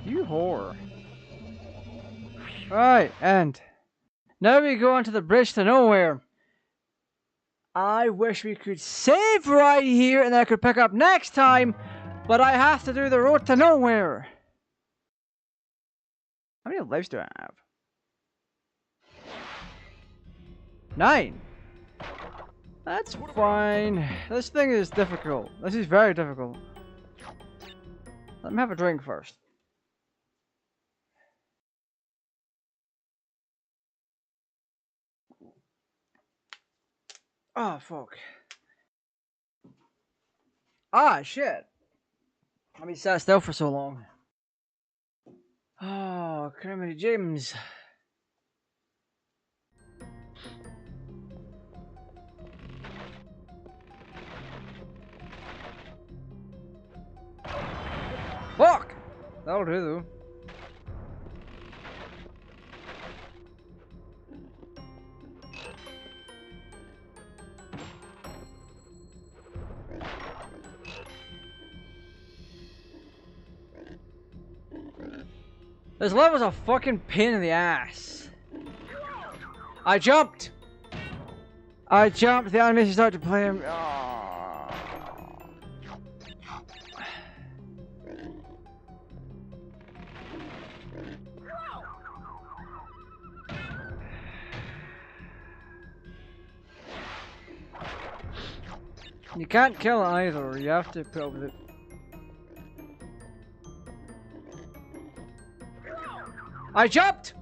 You whore. Right, and now we go onto the bridge to nowhere. I wish we could save right here and I could pick up next time, but I have to do the road to nowhere. How many lives do I have? 9. That's fine. This thing is difficult. This is very difficult. Let me have a drink first. Oh, fuck. Ah, shit. I've been sat still for so long. Oh, Criminy James. Fuck! That'll do, though. This level's a fucking pain in the ass. I jumped! I jumped, the animation started to play him. Oh. You can't kill it either, you have to put up with it. I jumped!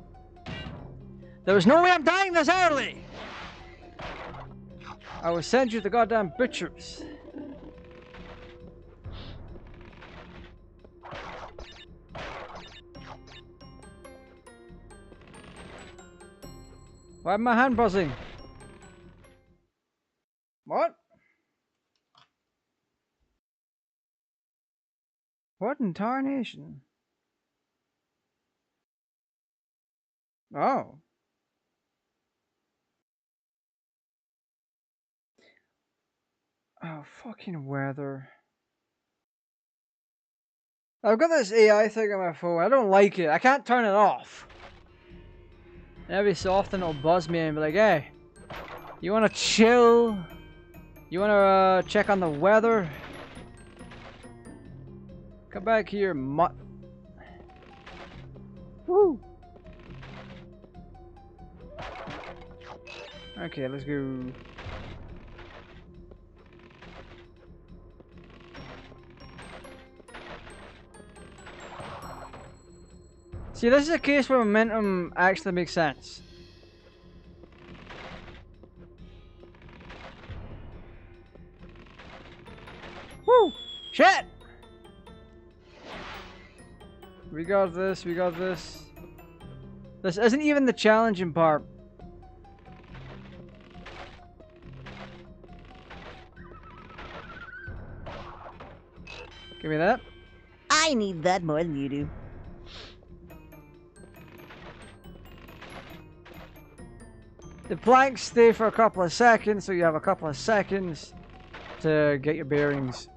There was no way I'm dying this early! I will send you the goddamn butchers. Why am my hand buzzing? What? What in tarnation? Oh. Oh, fucking weather. I've got this AI thing on my phone. I don't like it. I can't turn it off. Every so often it'll buzz me and be like, hey, you wanna chill? You wanna check on the weather? Come back here, mutt. Woo! Okay, let's go. See, this is a case where momentum actually makes sense. Woo! Shit! We got this, we got this. This isn't even the challenging part. Give me that. I need that more than you do. The planks stay for a couple of seconds, so you have a couple of seconds to get your bearings.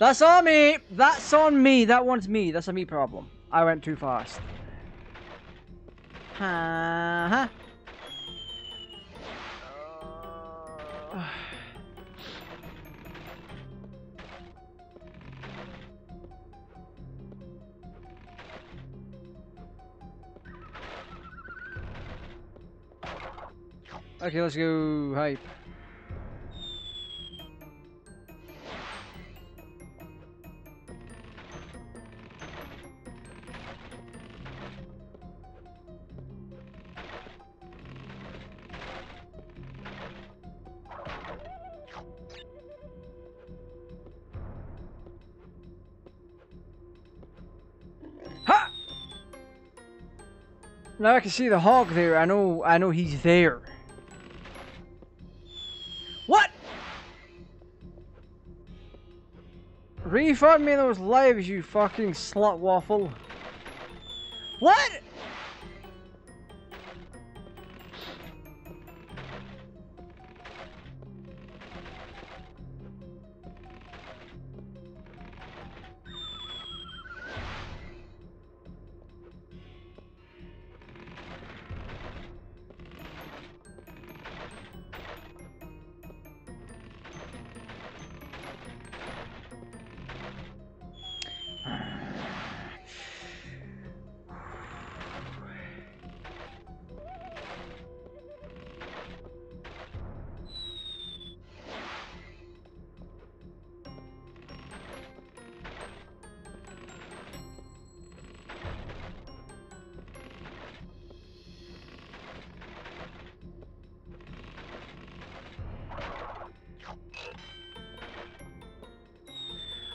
That's on me! That's on me! That one's me. That's a me problem. I went too fast. Ha Okay, let's go hype. Ha! Now I can see the hog there. I know he's there. What? Refund me those lives, you fucking slut waffle. What?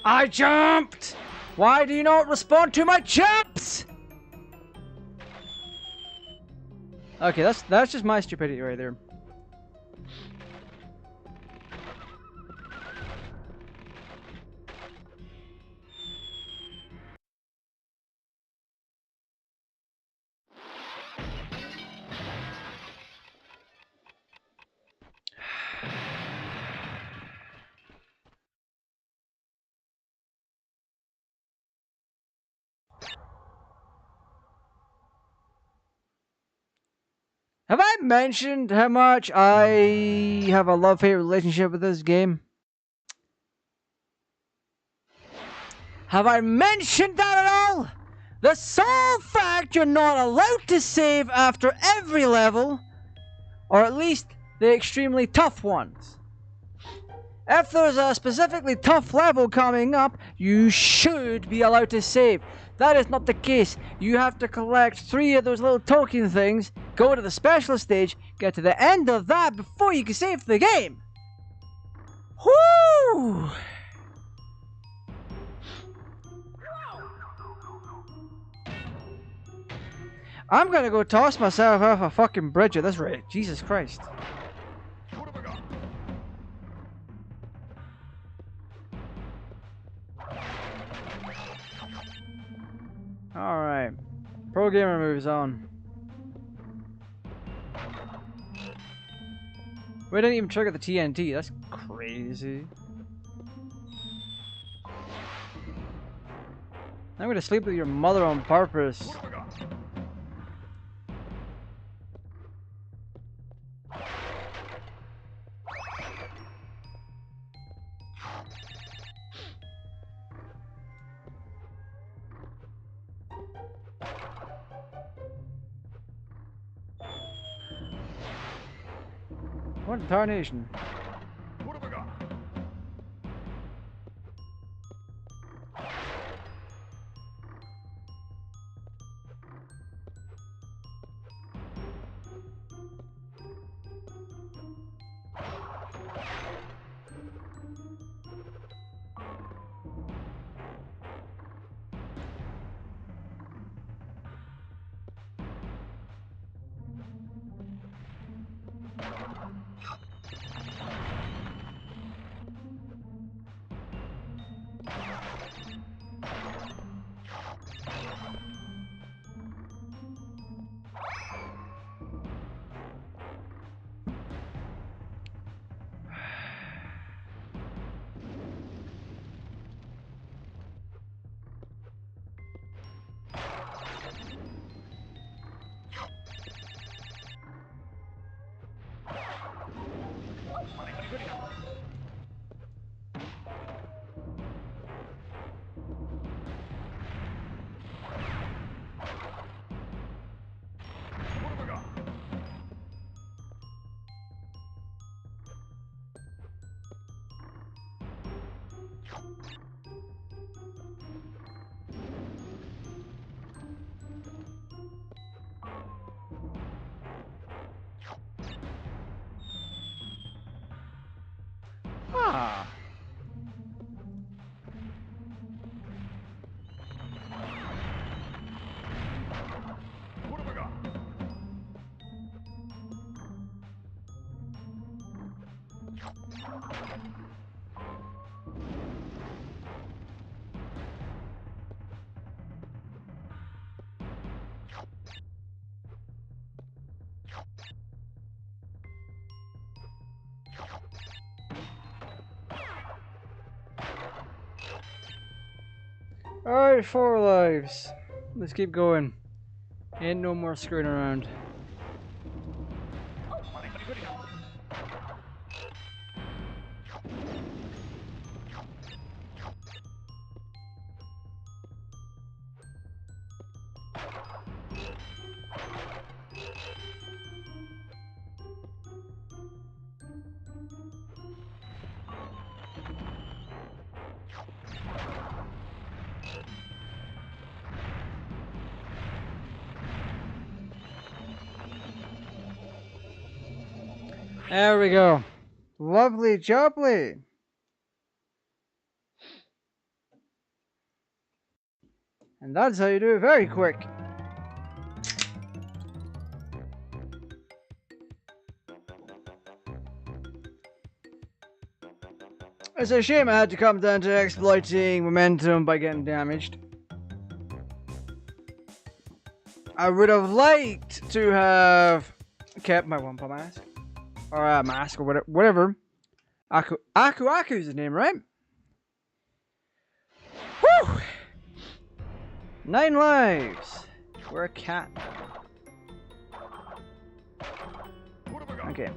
I jumped! Why do you not respond to my jumps? Okay, that's just my stupidity right there. Have I mentioned how much I have a love-hate relationship with this game? Have I mentioned that at all? The sole fact you're not allowed to save after every level, or at least the extremely tough ones. If there's a specifically tough level coming up, you should be allowed to save. That is not the case. You have to collect 3 of those little token things, go to the special stage, get to the end of that before you can save the game. Whoo! I'm gonna go toss myself off a fucking bridge at this rate. Jesus Christ. What have I got? Alright. Pro gamer moves on. We didn't even trigger the TNT. That's crazy. I'm gonna sleep with your mother on purpose. What have I got? What tarnation? What have I got? Ah. What have I got? Alright, 4 lives. Let's keep going. Ain't no more screwing around. There we go. Lovely jubbly. And that's how you do it very quick. It's a shame I had to come down to exploiting momentum by getting damaged. I would have liked to have kept my one-pump mask. Or a mask or whatever. Aku's the name, right? Whew! 9 lives. We're a cat. What have I got? Okay.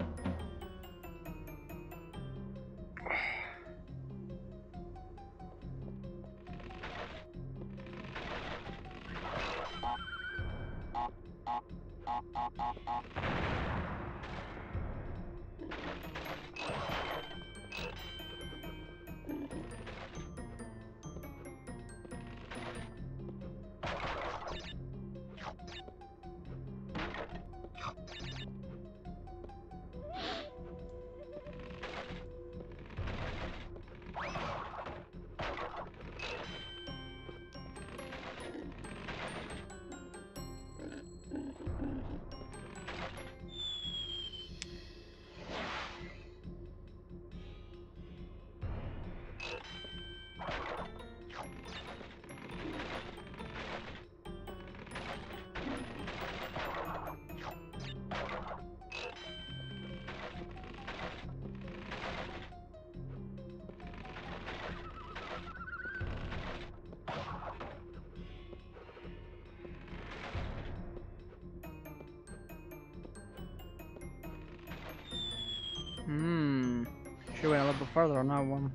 Should went a little bit further on that one.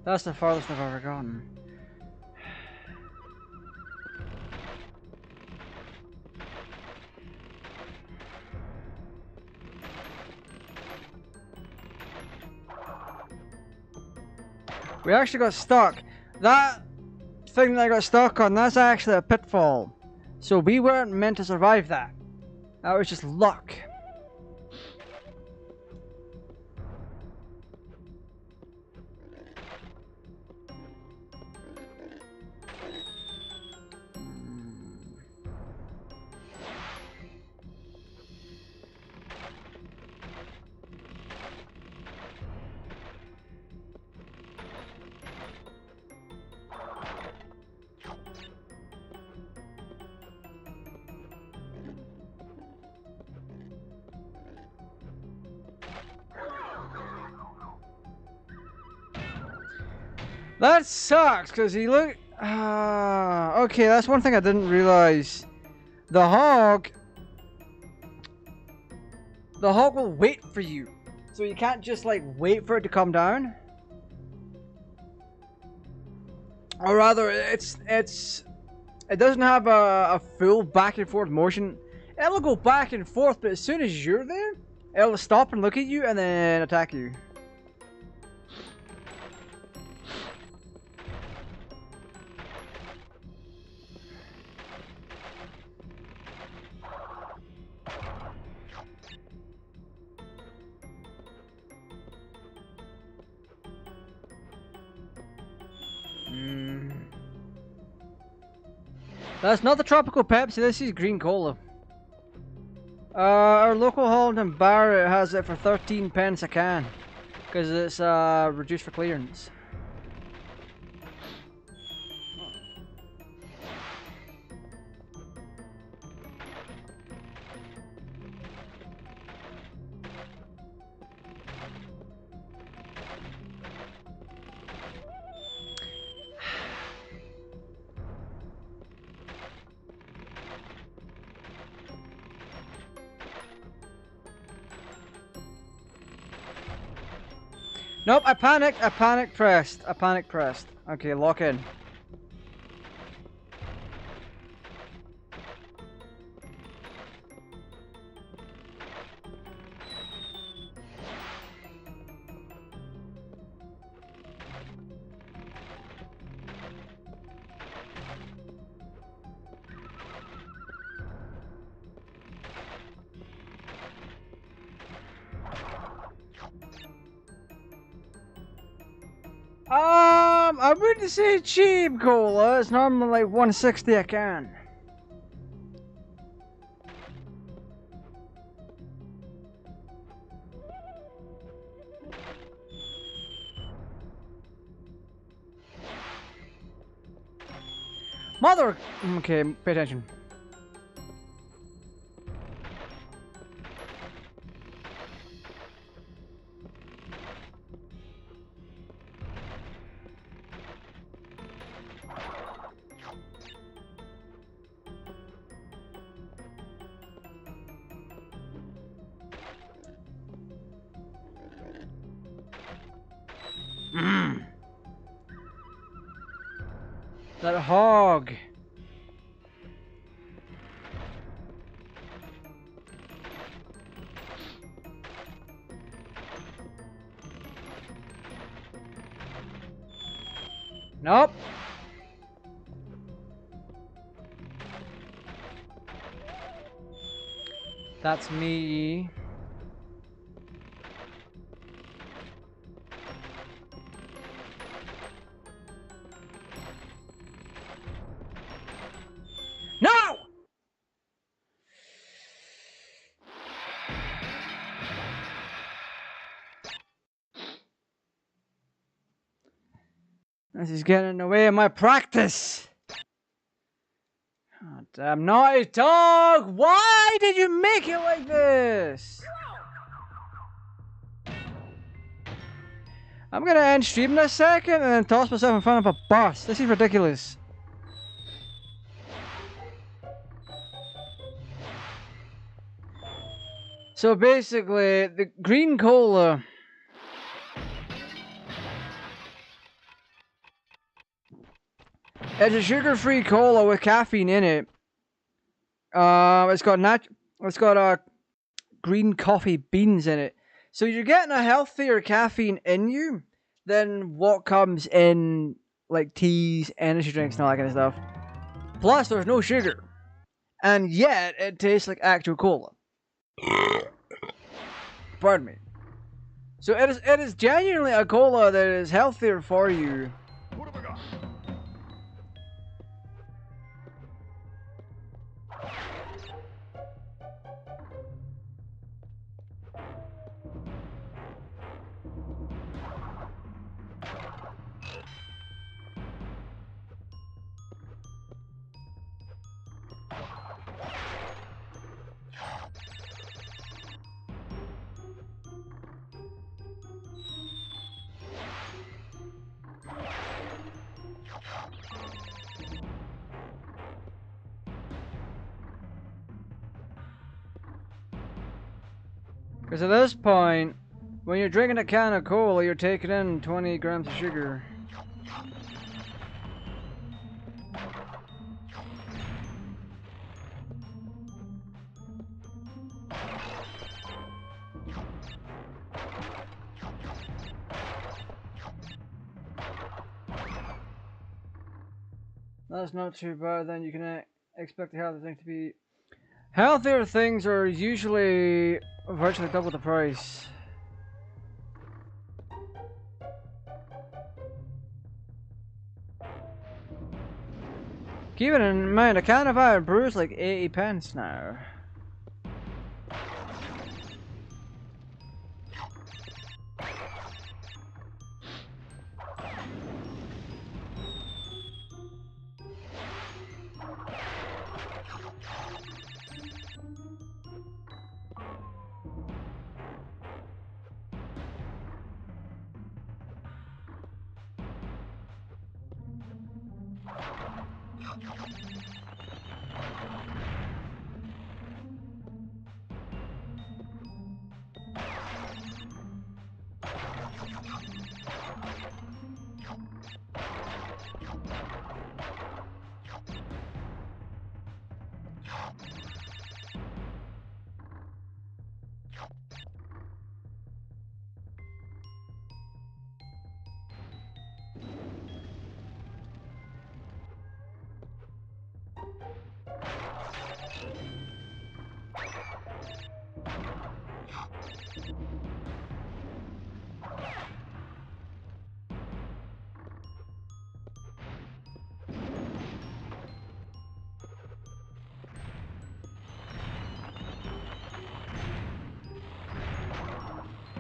That's the farthest I've ever gotten. We actually got stuck. That thing that I got stuck on, that's actually a pitfall. So we weren't meant to survive that. That was just luck. That sucks, because he look... okay, that's one thing I didn't realize. The hog... The hog will wait for you. So you can't just, like, wait for it to come down. Or rather, it doesn't have a full back and forth motion. It'll go back and forth, but as soon as you're there, it'll stop and look at you and then attack you. That's not the tropical Pepsi, this is green cola. Our local Holland and Barrett has it for 13 pence a can. Because it's reduced for clearance. Nope, I panicked pressed. Okay, lock in. I wouldn't say cheap cola. It's normally like 160 a can. Mother. Okay, pay attention. That hog. Nope. That's me. No! This is getting in the way of my practice. God damn naughty dog! Why did you make it like this? I'm gonna end stream in a second and then toss myself in front of a bus. This is ridiculous. So basically, the green cola. It's a sugar-free cola with caffeine in it. It's got green coffee beans in it. So you're getting a healthier caffeine in you than what comes in like teas, energy drinks, and all that kind of stuff. Plus, there's no sugar, and yet it tastes like actual cola. Pardon me. So it is genuinely a cola that is healthier for you. What have I got? Because at this point, when you're drinking a can of cola, you're taking in 20 grams of sugar. That's not too bad, then you can expect the healthier things to be... Healthier things are usually virtually double the price. Keeping in mind, a can of Iron Brew is like 80 pence now.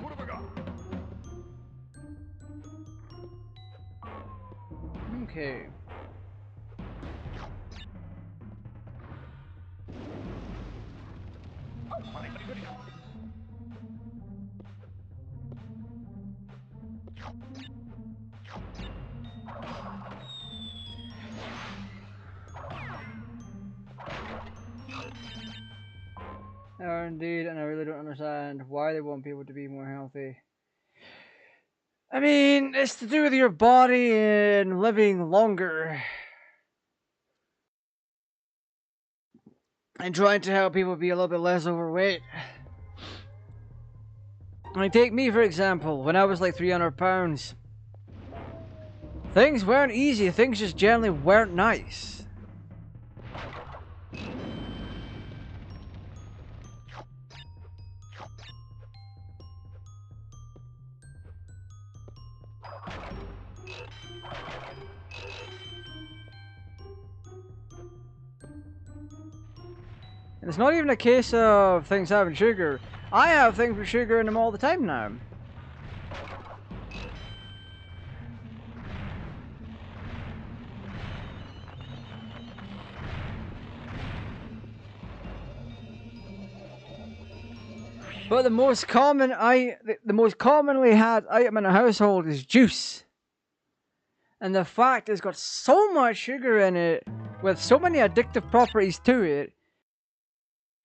What have I got? Okay. They are indeed, and I really don't understand why they want people to be more healthy. I mean, it's to do with your body and living longer. And trying to help people be a little bit less overweight. I mean, take me for example, when I was like 300 pounds. Things weren't easy, things just generally weren't nice. And it's not even a case of things having sugar. I have things with sugar in them all the time now. But the most commonly had item in a household is juice. And the fact it's got so much sugar in it, with so many addictive properties to it,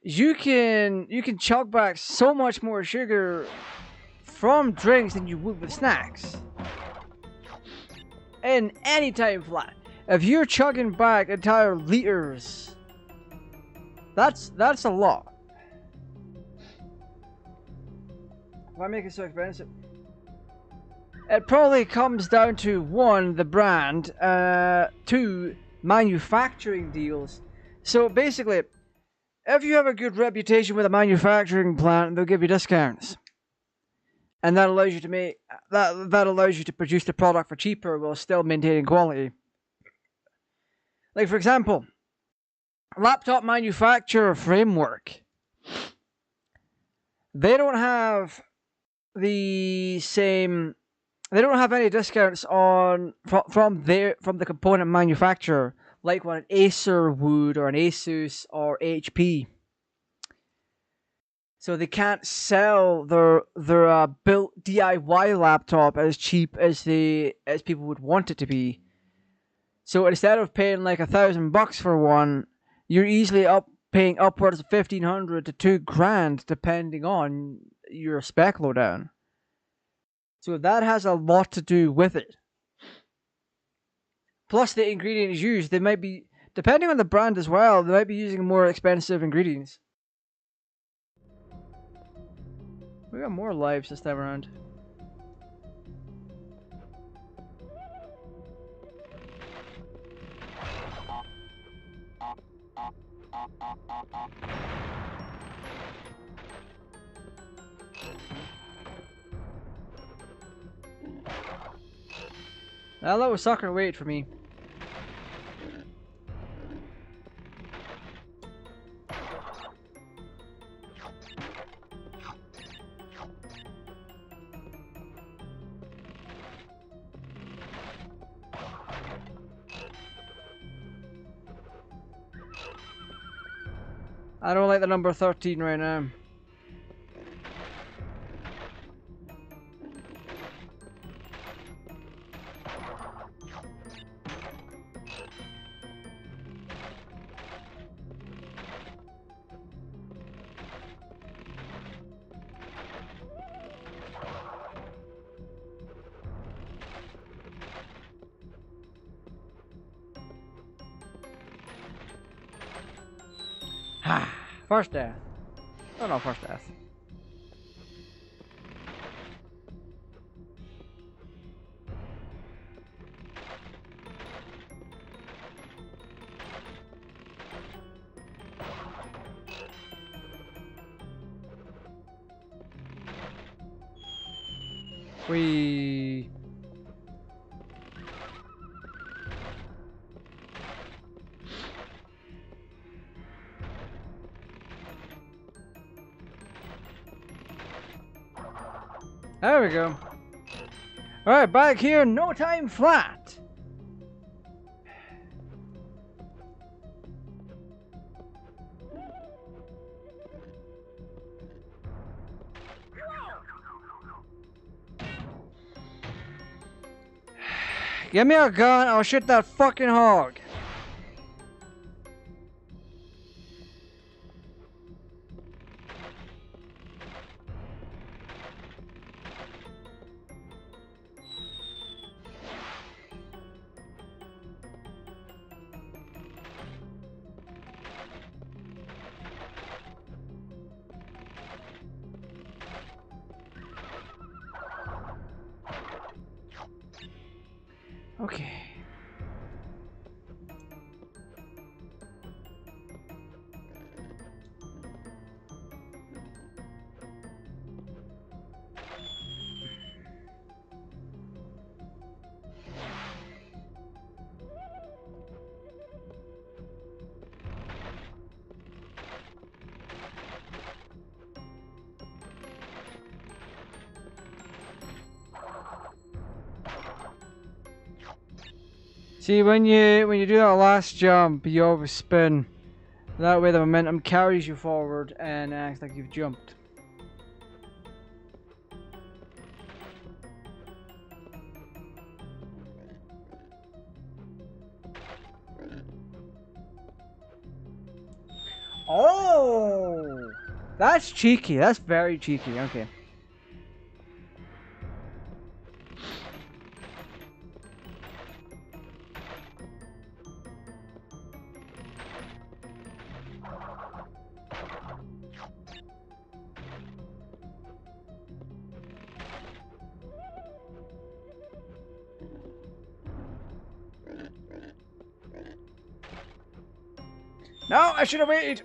you can chug back so much more sugar from drinks than you would with snacks. In any time flat. If you're chugging back entire liters, that's a lot. Why make it so expensive? It probably comes down to 1, the brand, 2, manufacturing deals. So basically, if you have a good reputation with a manufacturing plant, they'll give you discounts. And that allows you to make that allows you to produce the product for cheaper while still maintaining quality. Like for example, laptop manufacturer Framework. They don't have the same. They don't have any discounts on from the component manufacturer like what an Acer would, or an Asus, or HP. So they can't sell their built DIY laptop as cheap as people would want it to be. So instead of paying like $1,000 for one, you're easily paying upwards of $1,500 to $2,000, depending on your spec loadown. So that has a lot to do with it. Plus the ingredients used, they might be, depending on the brand as well, they might be using more expensive ingredients. We got more lives this time around. Now that was sucker wait for me. I don't like the number 13 right now. First death. Oh no, first death. We. There we go. Alright, back here, no time flat. Give me a gun, I'll shoot that fucking hog. Okay. See, when you do that last jump, you always spin. That way the momentum carries you forward and acts like you've jumped. Oh! That's cheeky. That's very cheeky. Okay. No, I should have waited.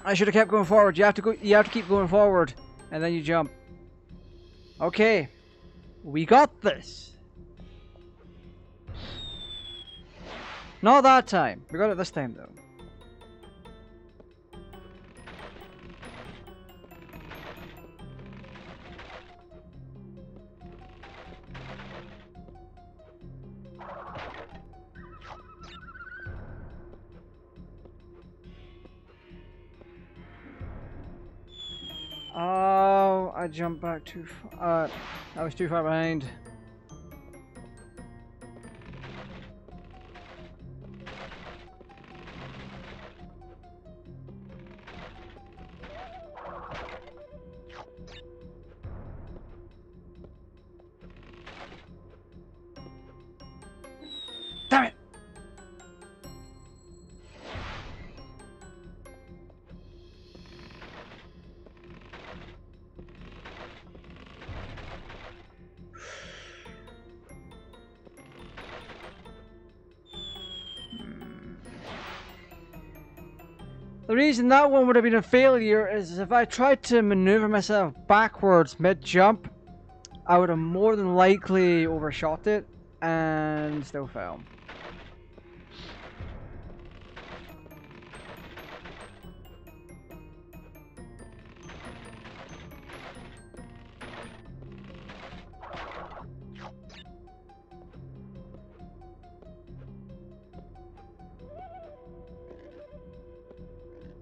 I should have kept going forward. You have to go. You have to keep going forward, and then you jump. Okay, we got this. Not that time. We got it this time, though. Oh, I jumped back too far. I was too far behind. The reason that one would have been a failure is if I tried to maneuver myself backwards mid-jump, I would have more than likely overshot it and still fell.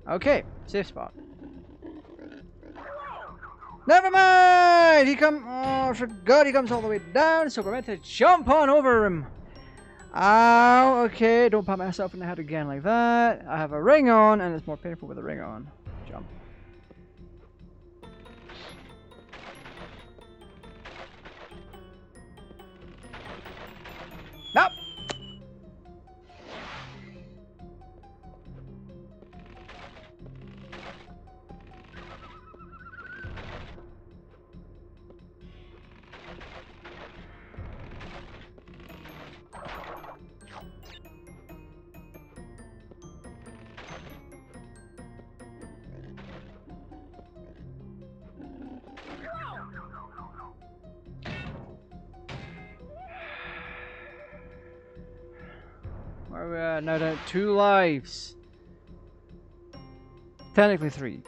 Okay, safe spot. Never mind! He come. Oh, I forgot he comes all the way down, so we're meant to jump on over him. Ow, okay, don't pat myself in the head again like that. I have a ring on, and it's more painful with a ring on. Jump. Nope! Where are we at? Now down 2 lives. Technically 3.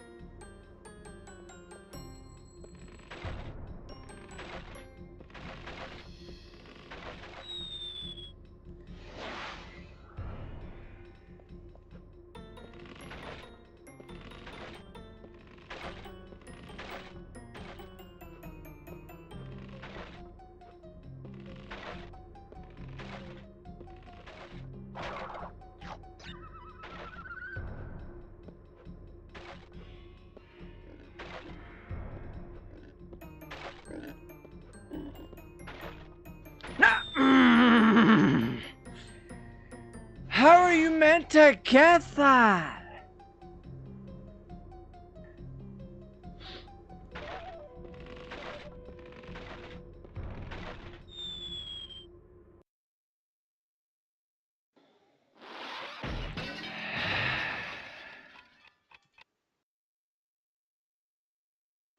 How are you meant to get that?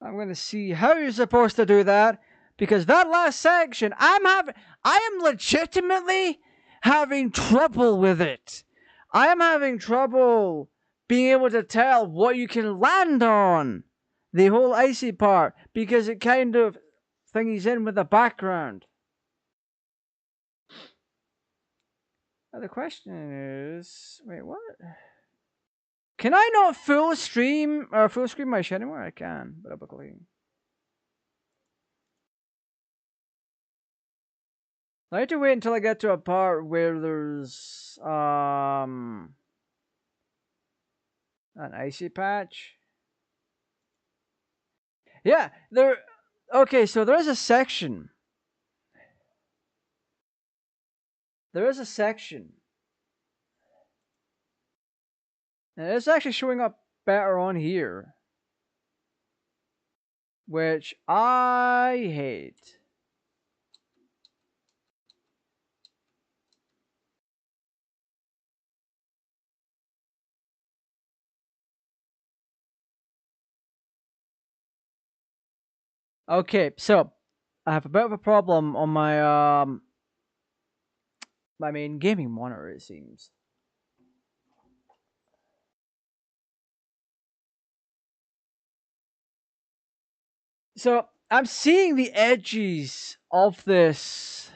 I'm going to see how you're supposed to do that, because that last section, I am legitimately having trouble with it. I am having trouble being able to tell what you can land on, the whole icy part, because it kind of thingies in with the background. Now the question is, wait, what? Can I not full screen my shit anymore? I can, but I'm clean. I have to wait until I get to a part where there's an icy patch. Yeah, there. Okay, so there is a section. There is a section. And it's actually showing up better on here, which I hate. Okay, so I have a bit of a problem on my main gaming monitor, it seems. So I'm seeing the edges of this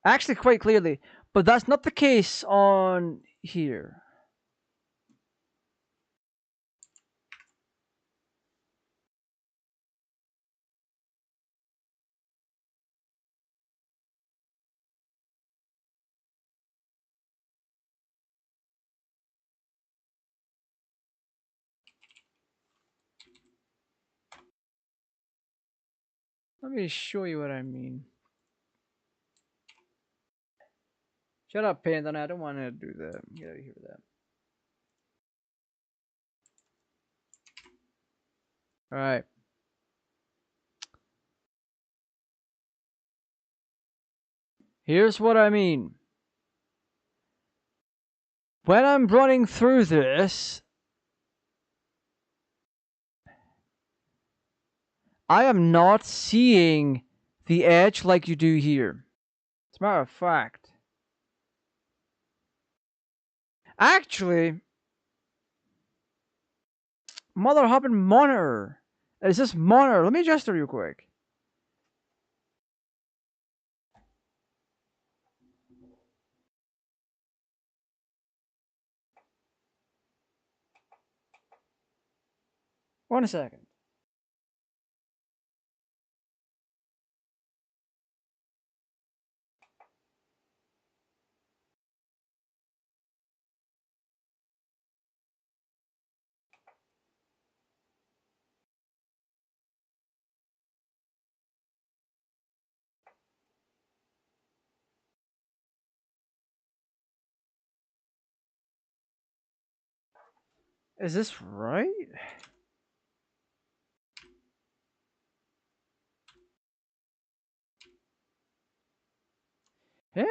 actually quite clearly, but that's not the case on here. Let me show you what I mean. Shut up, Panda. I don't want to do that. Get out of here with that. Alright. Here's what I mean. when I'm running through this, I am not seeing the edge like you do here. As a matter of fact, actually, mother hopping monitor. Is this monitor? Let me adjust it real quick. One second. Is this right? Yeah.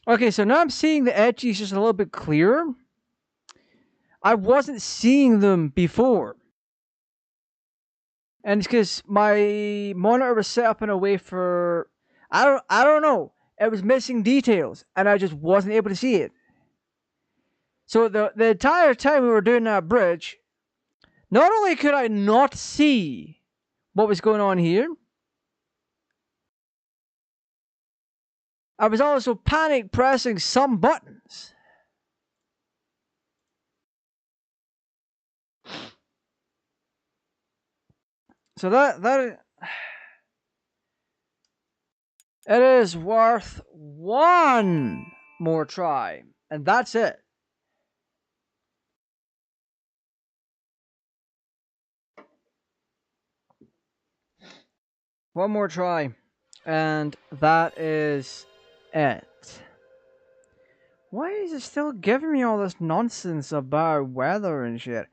Okay, so now I'm seeing the edges just a little bit clearer. I wasn't seeing them before. And it's because my monitor was set up in a way for I don't know. It was missing details and I just wasn't able to see it. So the entire time we were doing that bridge, not only could I not see what was going on here, I was also panic pressing some buttons. So that it is worth one more try, and that's it. One more try, and that is it. Why is it still giving me all this nonsense about weather and shit?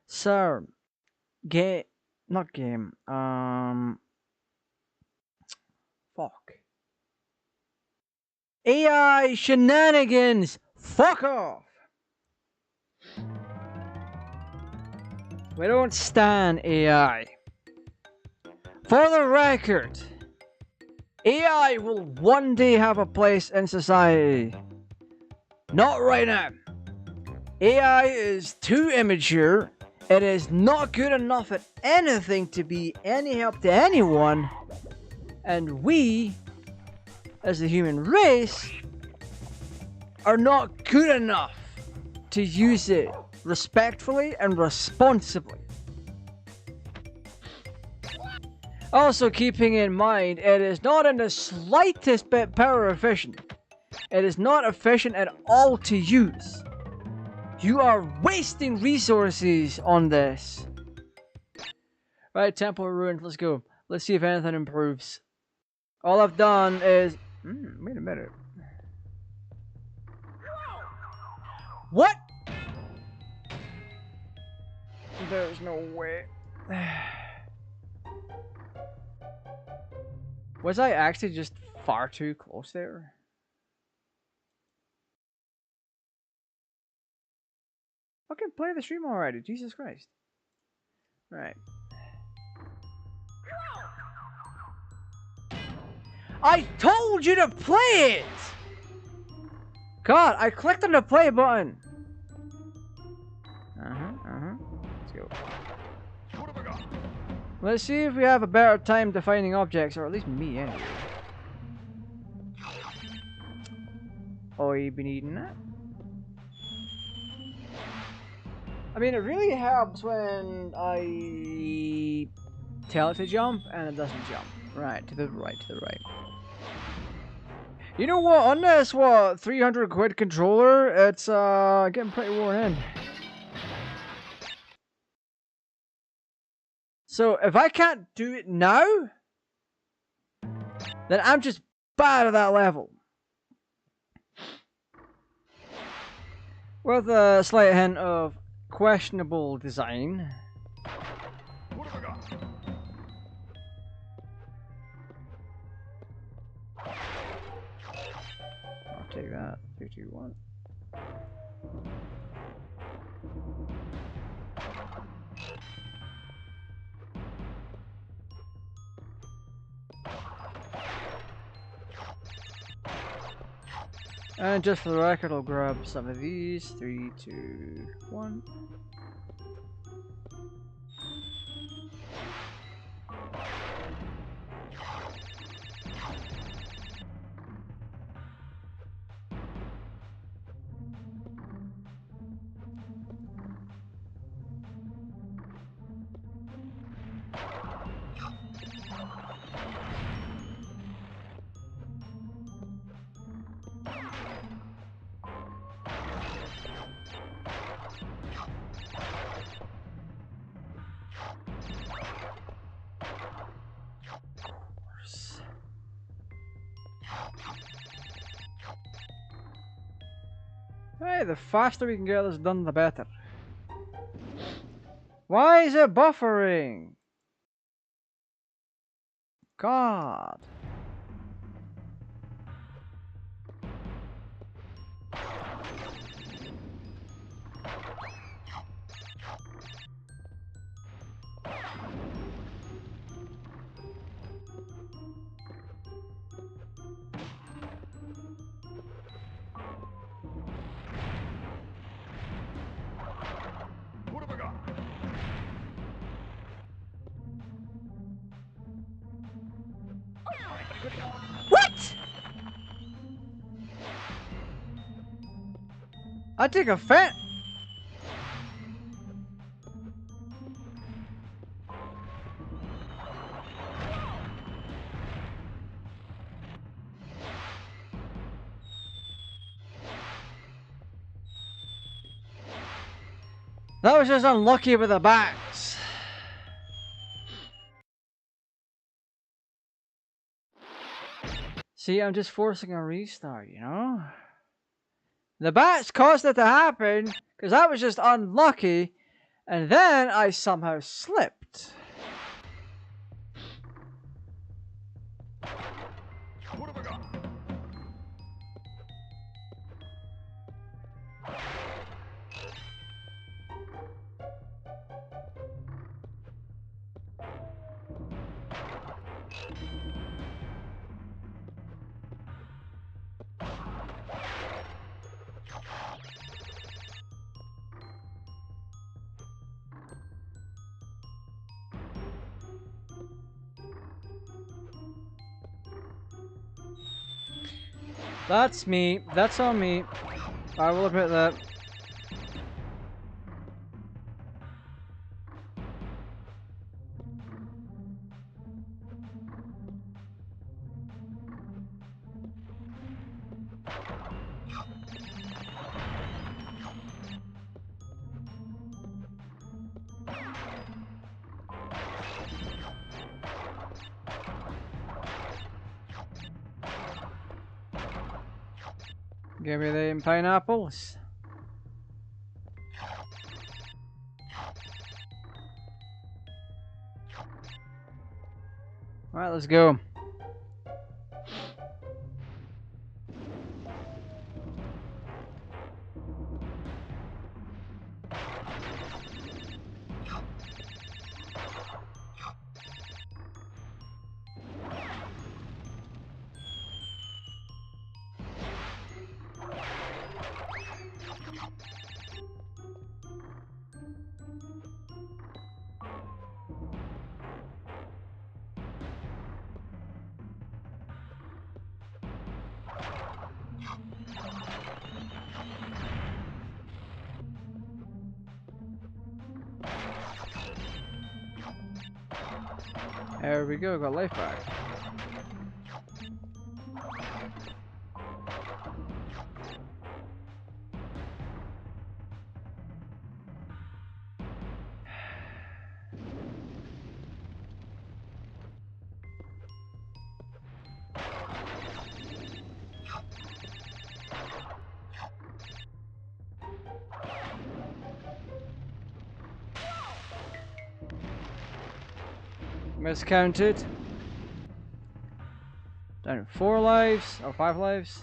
Sir, not game, fuck. AI shenanigans, fuck off! We don't stand AI. For the record, AI will one day have a place in society. Not right now. AI is too immature. It is not good enough at anything to be any help to anyone. And we, as the human race, are not good enough to use it respectfully and responsibly. Also keeping in mind, it is not in the slightest bit power efficient. It is not efficient at all to use. You are wasting resources on this. Right, Temple Ruined, let's go. Let's see if anything improves. All I've done is... wait a minute. What? There's no way. Was I actually just far too close there? Fucking play the stream already, Jesus Christ. Right. I told you to play it! God, I clicked on the play button. Let's go. What have I got? Let's see if we have a better time defining objects, or at least me anyway. Oh, you been eating that? I mean, it really helps when I tell it to jump and it doesn't jump. Right, to the right, to the right. You know what, on this, 300 quid controller, it's getting pretty worn in. So, if I can't do it now, then I'm just bad at that level. With a slight hint of questionable design. What have I got? I'll take that. 3, 2, 1. And just for the record, I'll grab some of these. 3, 2, 1. Hey, the faster we can get this done, the better. Why is it buffering? God. What have I got? What? I take offense. That was just unlucky with the bats. See, I'm just forcing a restart, you know? The bats caused it to happen, because I was just unlucky, and then I somehow slipped. What have I got? That's me. That's on me. I will admit that. Give me the pineapples. Alright, let's go. There we go, got life back. Miscounted. Down to 4 lives, or 5 lives.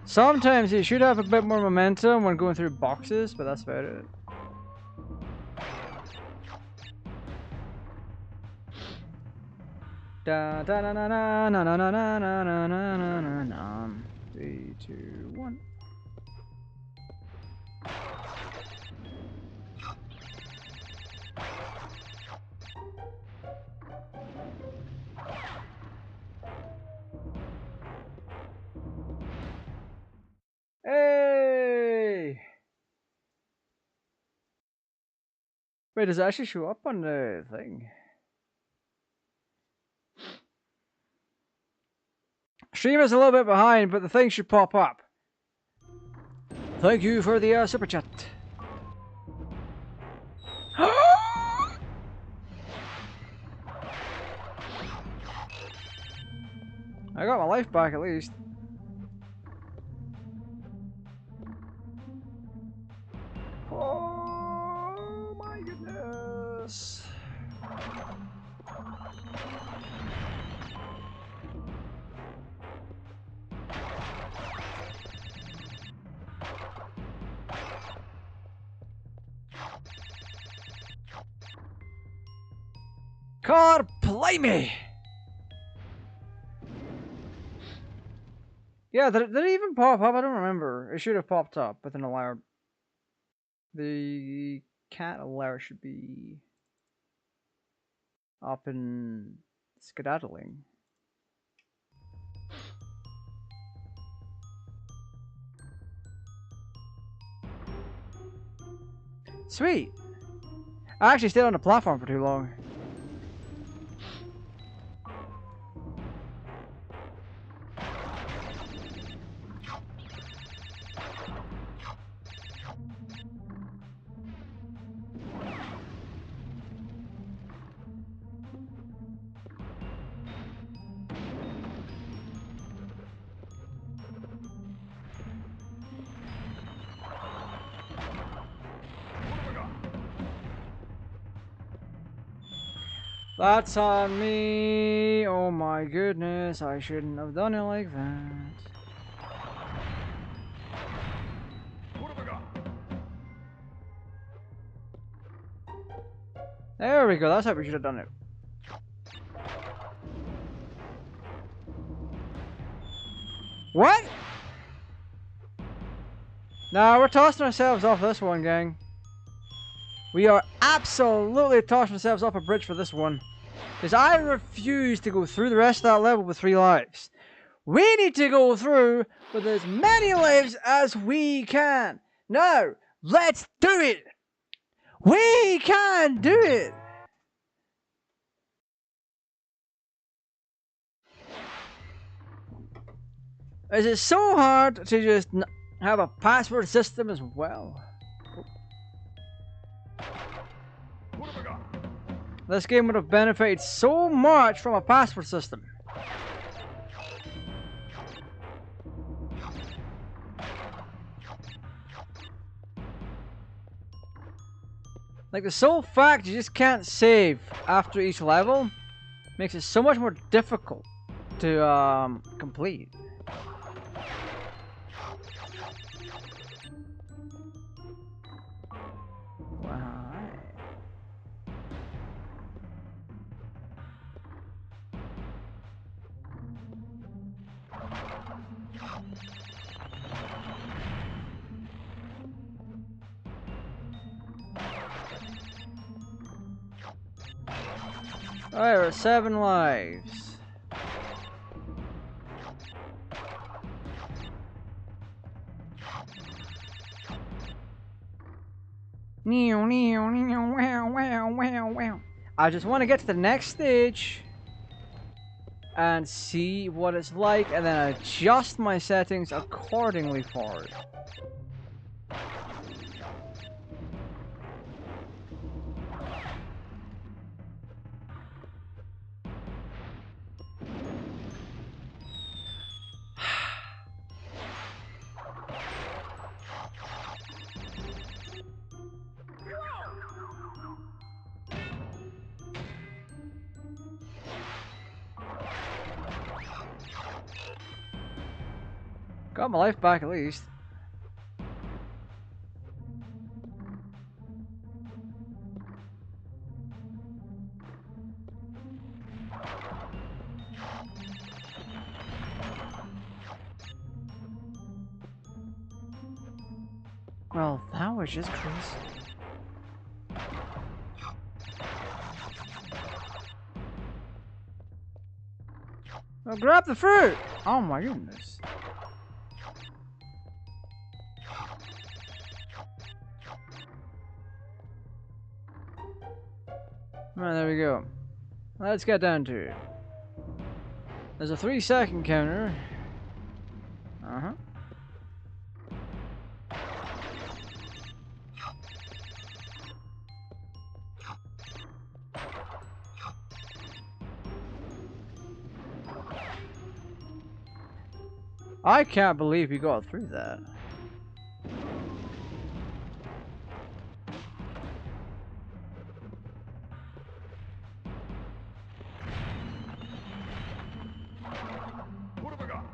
Sometimes you should have a bit more momentum when going through boxes, but that's about it. Da da na na na na na na na na na na na na. 3, 2, 1. Hey! Wait, does it actually show up on the thing? Stream is a little bit behind, but the thing should pop up. Thank you for the super chat. I got my life back at least. Oh my goodness. God play me! Yeah, did it even pop up? I don't remember. It should have popped up with an alarm. The cat alert should be up in skedaddling. Sweet! I actually stayed on the platform for too long. That's on me. Oh my goodness, I shouldn't have done it like that. There we go, that's how we should have done it. What? Nah, we're tossing ourselves off this one, gang. We are absolutely tossing ourselves off a bridge for this one. Because I refuse to go through the rest of that level with 3 lives. We need to go through with as many lives as we can. Now, let's do it! We can do it! Is it so hard to just have a password system as well? This game would have benefited so much from a password system. Like the sole fact you just can't save after each level makes it so much more difficult to complete. Wow. Alright, we're at 7 lives. I just want to get to the next stage and see what it's like and then adjust my settings accordingly for it. Got my life back at least. Well, that was just crazy. Well, grab the fruit! Oh my goodness. Alright, there we go. Let's get down to it. There's a 3-second counter. Uh-huh. I can't believe we got through that. What have I got?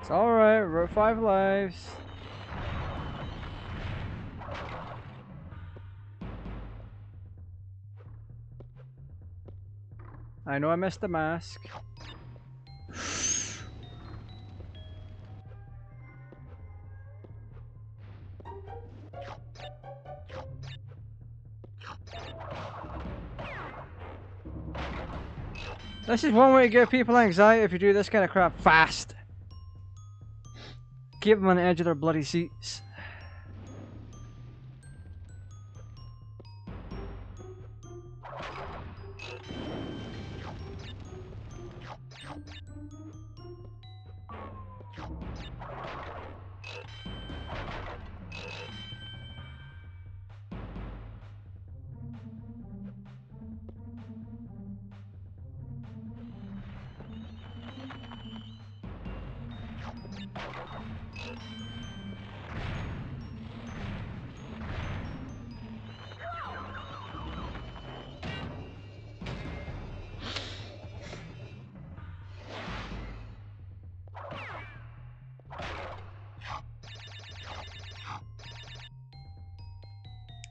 It's alright, we're 5 lives. I know I missed the mask. This is one way to give people anxiety if you do this kind of crap fast. Keep them on the edge of their bloody seats.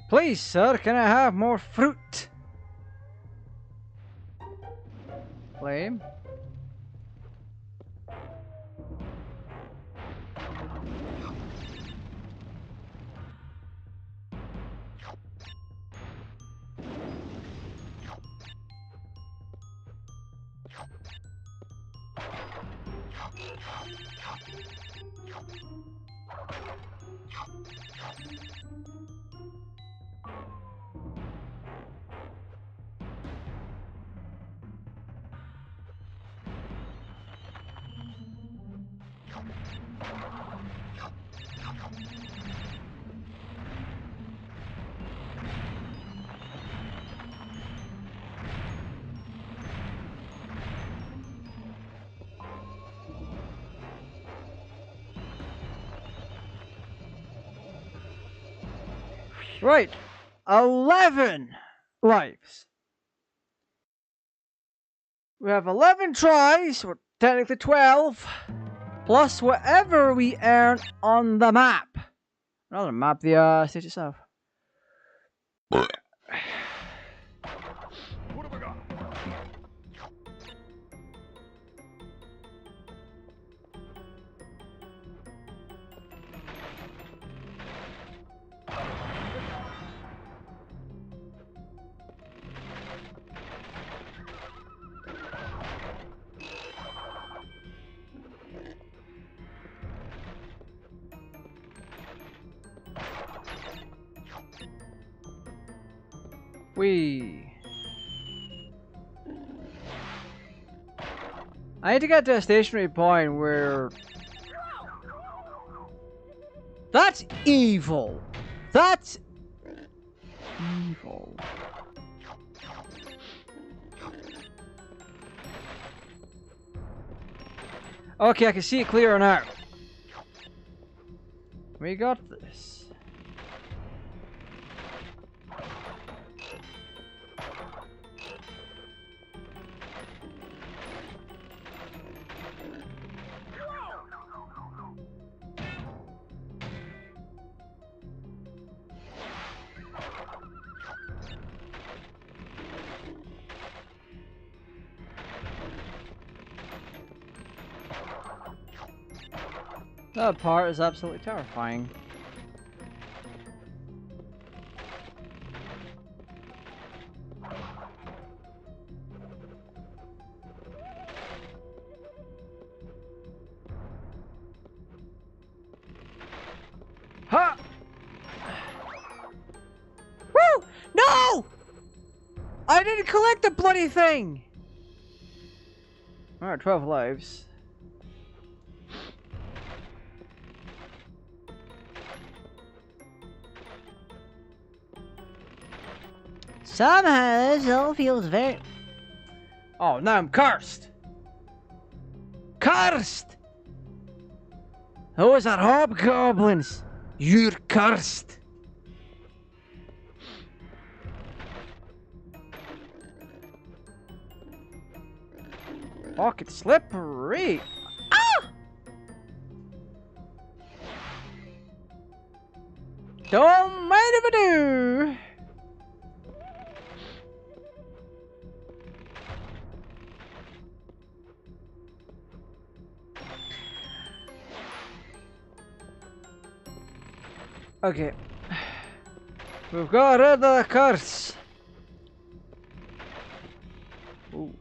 Please, sir, can I have more fruit? Flame. Right, 11 lives. We have 11 tries, or technically 12, plus whatever we earn on the map. Not on the map, the stage itself. What have I got? I need to get to a stationary point where... That's evil! That's... evil. Okay, I can see it clearer now. We got this. That part is absolutely terrifying. Ha! Woo! No! I didn't collect the bloody thing! Alright, 12 lives. Somehow this all feels very... Oh, now I'm cursed! Cursed! Those are hobgoblins! You're cursed! Fuck, it's slippery! Ah! Don't mind if I do! Okay. We've got rid of the curse. Ooh.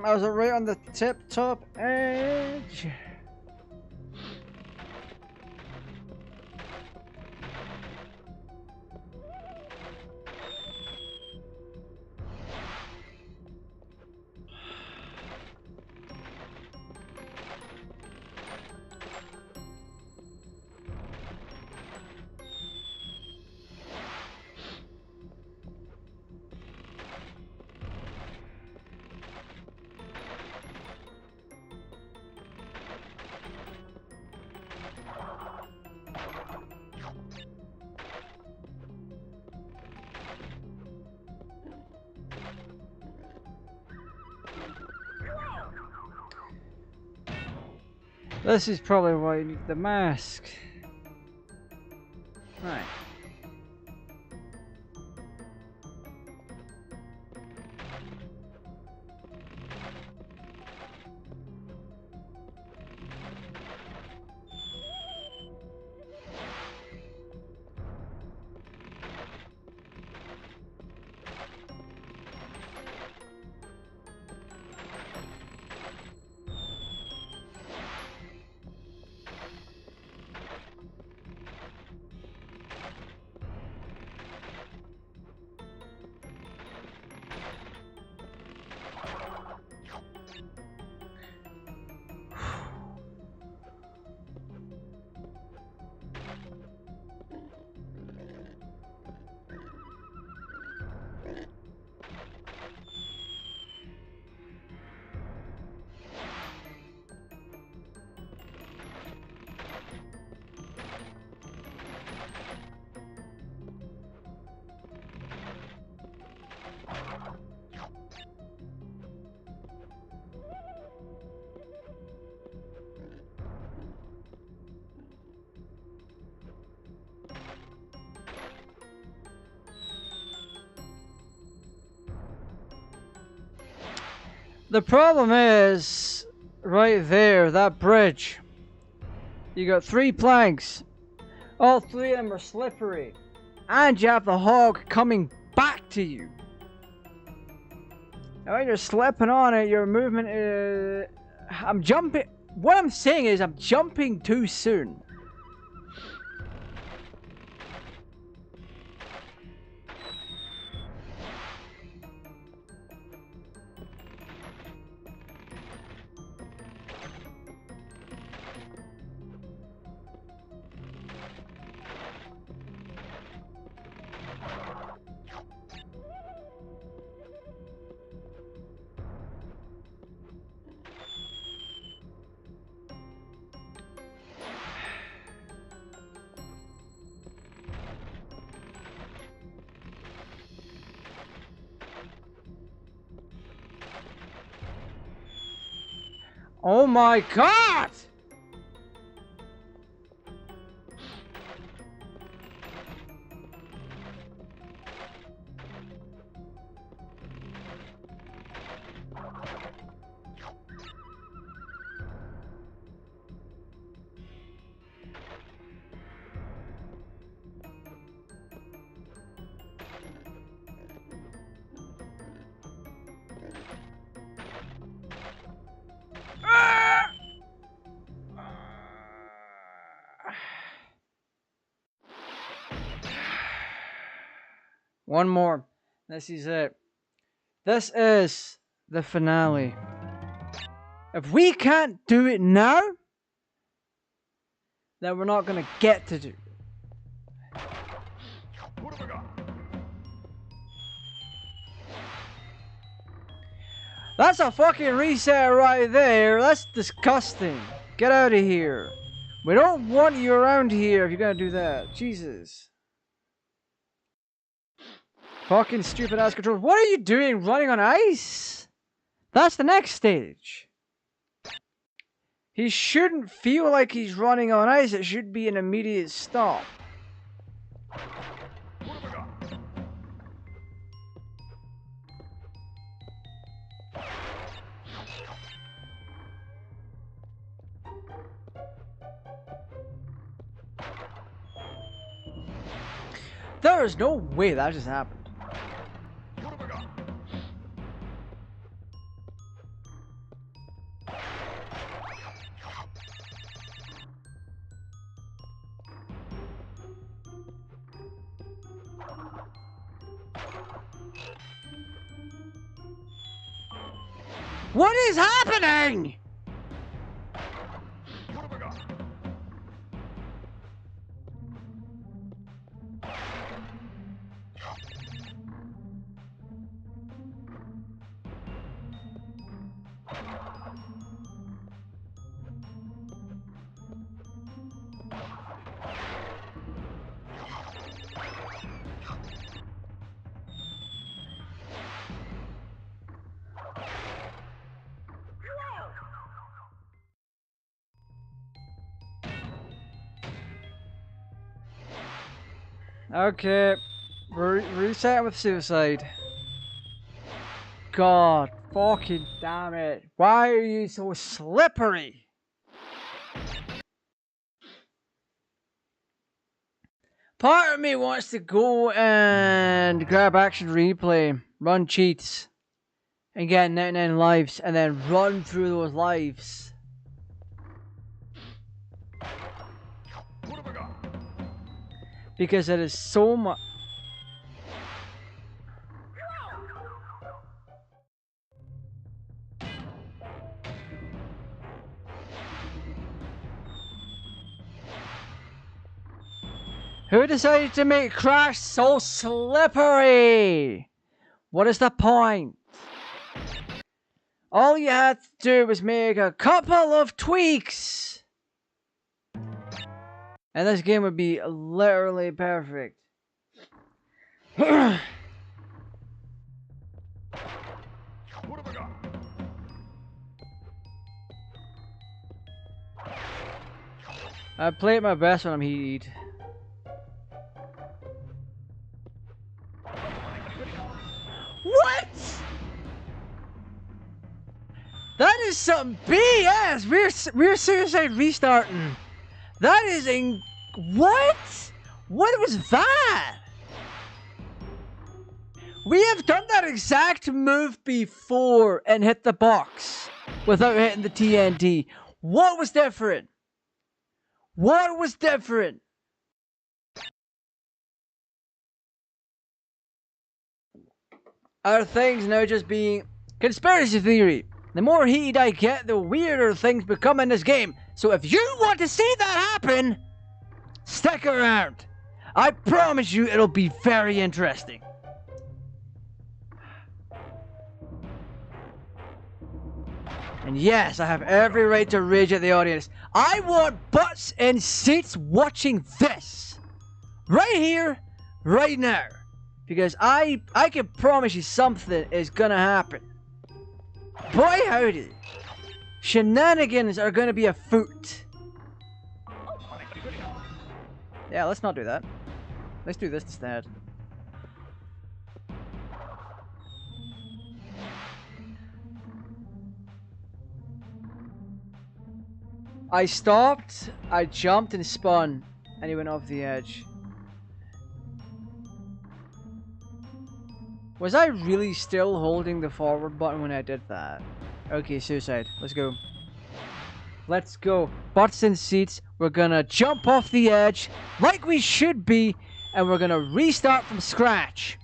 I was right on the top edge. This is probably why you need the mask. Right. The problem is, right there, that bridge. You got 3 planks. All 3 of them are slippery. And you have the hog coming back to you. Now when you're slipping on it, your movement is... I'm jumping... What I'm saying is I'm jumping too soon. Oh my god! One more. This is it. This is the finale. If we can't do it now, then we're not gonna get to do it. What have I got? That's a fucking reset right there. That's disgusting. Get out of here. We don't want you around here if you're gonna do that. Jesus. Fucking stupid ass controls. What are you doing running on ice? That's the next stage. He shouldn't feel like he's running on ice. It should be an immediate stop. What have I got? There is no way that just happened. What have I got? What is happening? What have I got? Okay. Reset with suicide. God fucking damn it. Why are you so slippery? Part of me wants to go and grab action replay, run cheats, and get 99 lives, and then run through those lives. What have I got? Because it is so much. Who decided to make Crash so slippery? What is the point? All you had to do was make a couple of tweaks, and this game would be literally perfect. What have I got? I play at my best when I'm heated. What? That is some BS. We're seriously restarting. That is what? What was that? We have done that exact move before and hit the box without hitting the TNT. What was different? What was different? Are things now just being conspiracy theory? The more heated I get, the weirder things become in this game. So if you want to see that happen, stick around. I promise you it'll be very interesting. And yes, I have every right to rage at the audience. I want butts in seats watching this. Right here, right now. Because I can promise you something is gonna happen. Boy howdy. Shenanigans are gonna be afoot. Yeah, let's not do that. Let's do this instead. I stopped, I jumped and spun, and he went off the edge. Was I really still holding the forward button when I did that? Okay, suicide. Let's go. Let's go. Butts in seats. We're gonna jump off the edge like we should be, and we're gonna restart from scratch.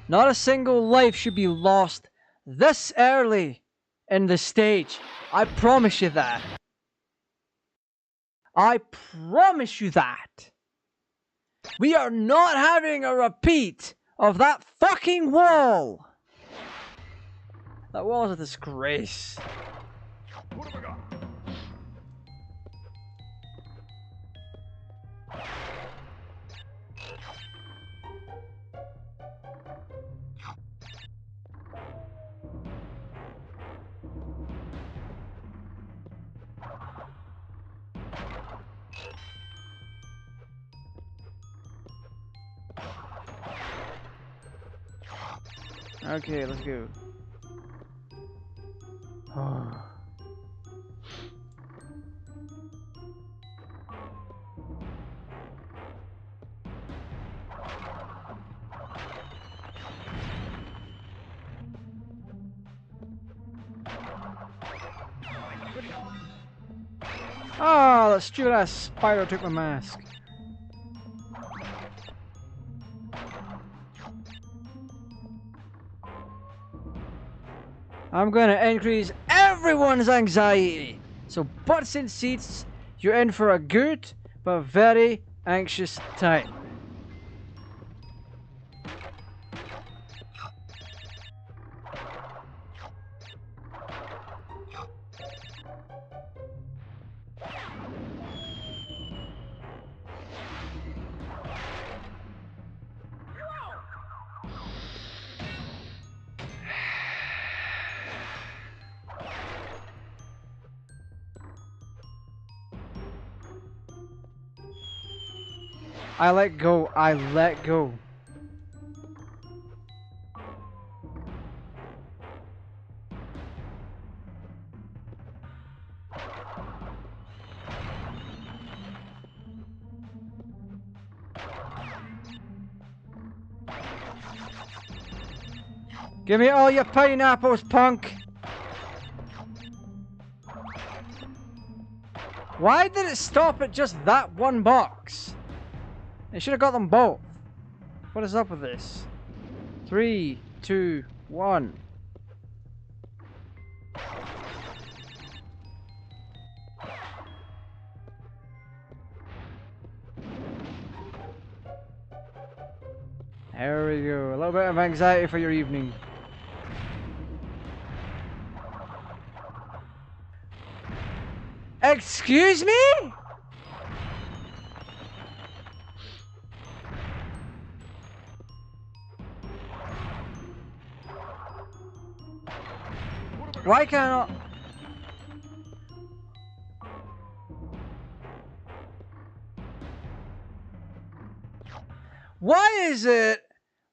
Not a single life should be lost this early in the stage. I promise you that. I promise you that. We are not having a repeat of that fucking wall. That wall is a disgrace. What have I got? Okay, let's go. Ah, that stupid ass spider took my mask. I'm gonna increase everyone's anxiety. So butts in seats, you're in for a good but very anxious time. I let go. I let go. Give me all your pineapples, punk! Why did it stop at just that one box? It should have got them both. What is up with this? 3, 2, 1. There we go. A little bit of anxiety for your evening. Excuse me? Why can't I... Why is it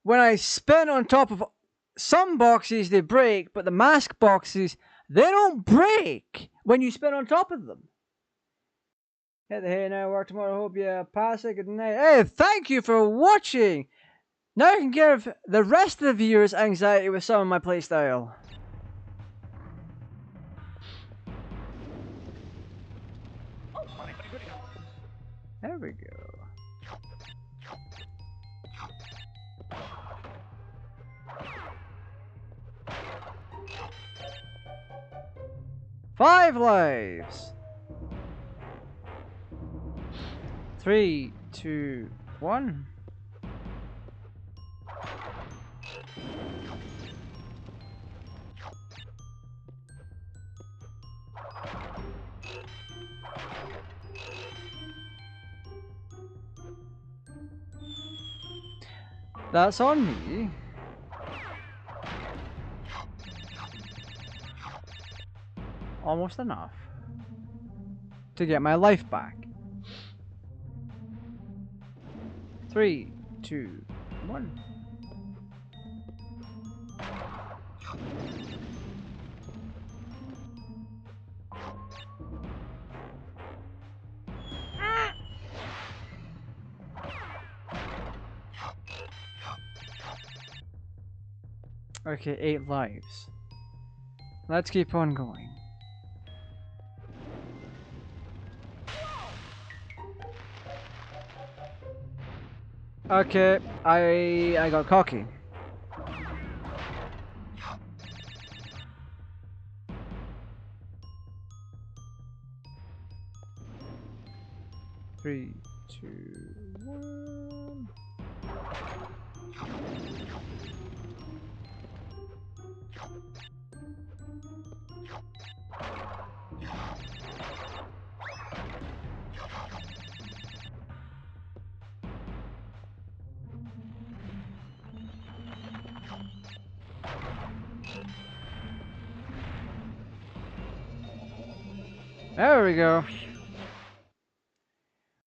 when I spin on top of some boxes they break, but the mask boxes, they don't break when you spin on top of them? Hit the hay now, work tomorrow, hope you pass it, good night. Hey, thank you for watching! Now I can give the rest of the viewers anxiety with some of my playstyle. There we go. Five lives. 3, 2, 1. That's on me. almost enough to get my life back. 3, 2, 1. Okay, 8 lives. Let's keep on going. Okay, I got cocky. Three, two, 1. There we go.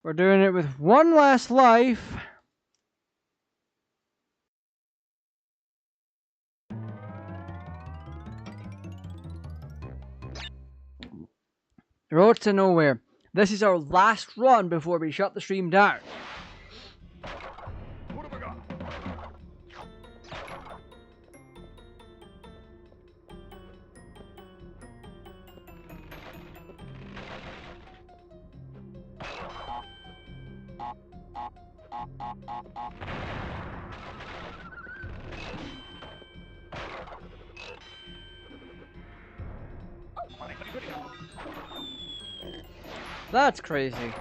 We're doing it with 1 last life. Road to nowhere. This is our last run before we shut the stream down. What have I got? That's crazy.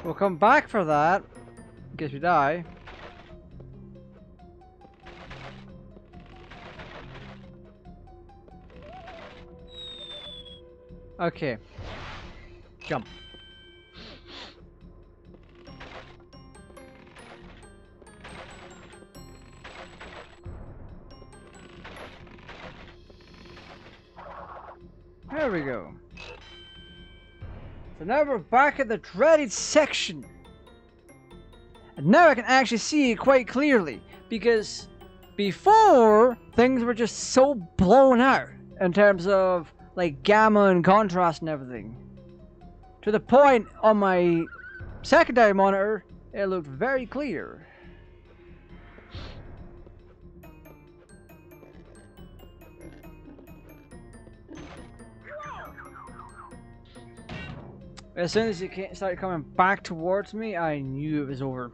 We'll come back for that, in case we die. Okay. Jump. There we go. So now we're back at the dreaded section. And now I can actually see it quite clearly. Because before, things were just so blown out in terms of like gamma and contrast and everything. To the point on my secondary monitor, it looked very clear. As soon as it started coming back towards me, I knew it was over.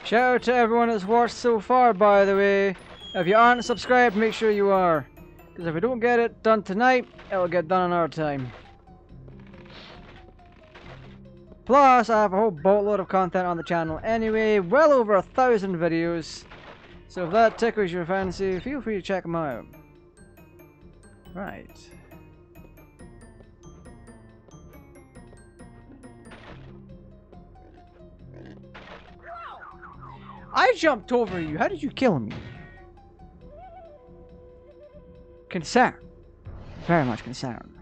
Shout out to everyone that's watched so far, by the way. If you aren't subscribed, make sure you are. Because if we don't get it done tonight, it'll get done in our time. Plus, I have a whole boatload of content on the channel anyway. Well over 1,000 videos. So if that tickles your fancy, feel free to check them out. Right. I jumped over you. How did you kill me? concern. Very much concerned.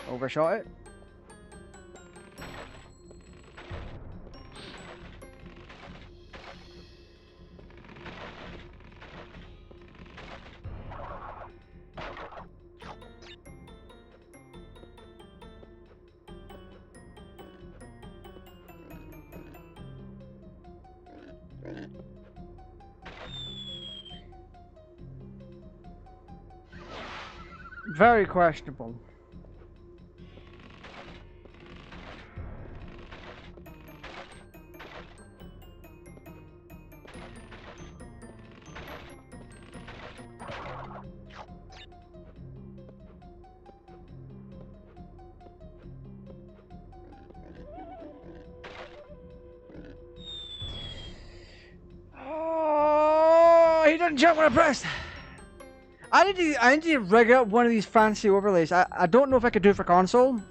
Overshot it. Very questionable. Oh, he didn't jump when I pressed. I need to rig up one of these fancy overlays. I don't know if I could do it for console.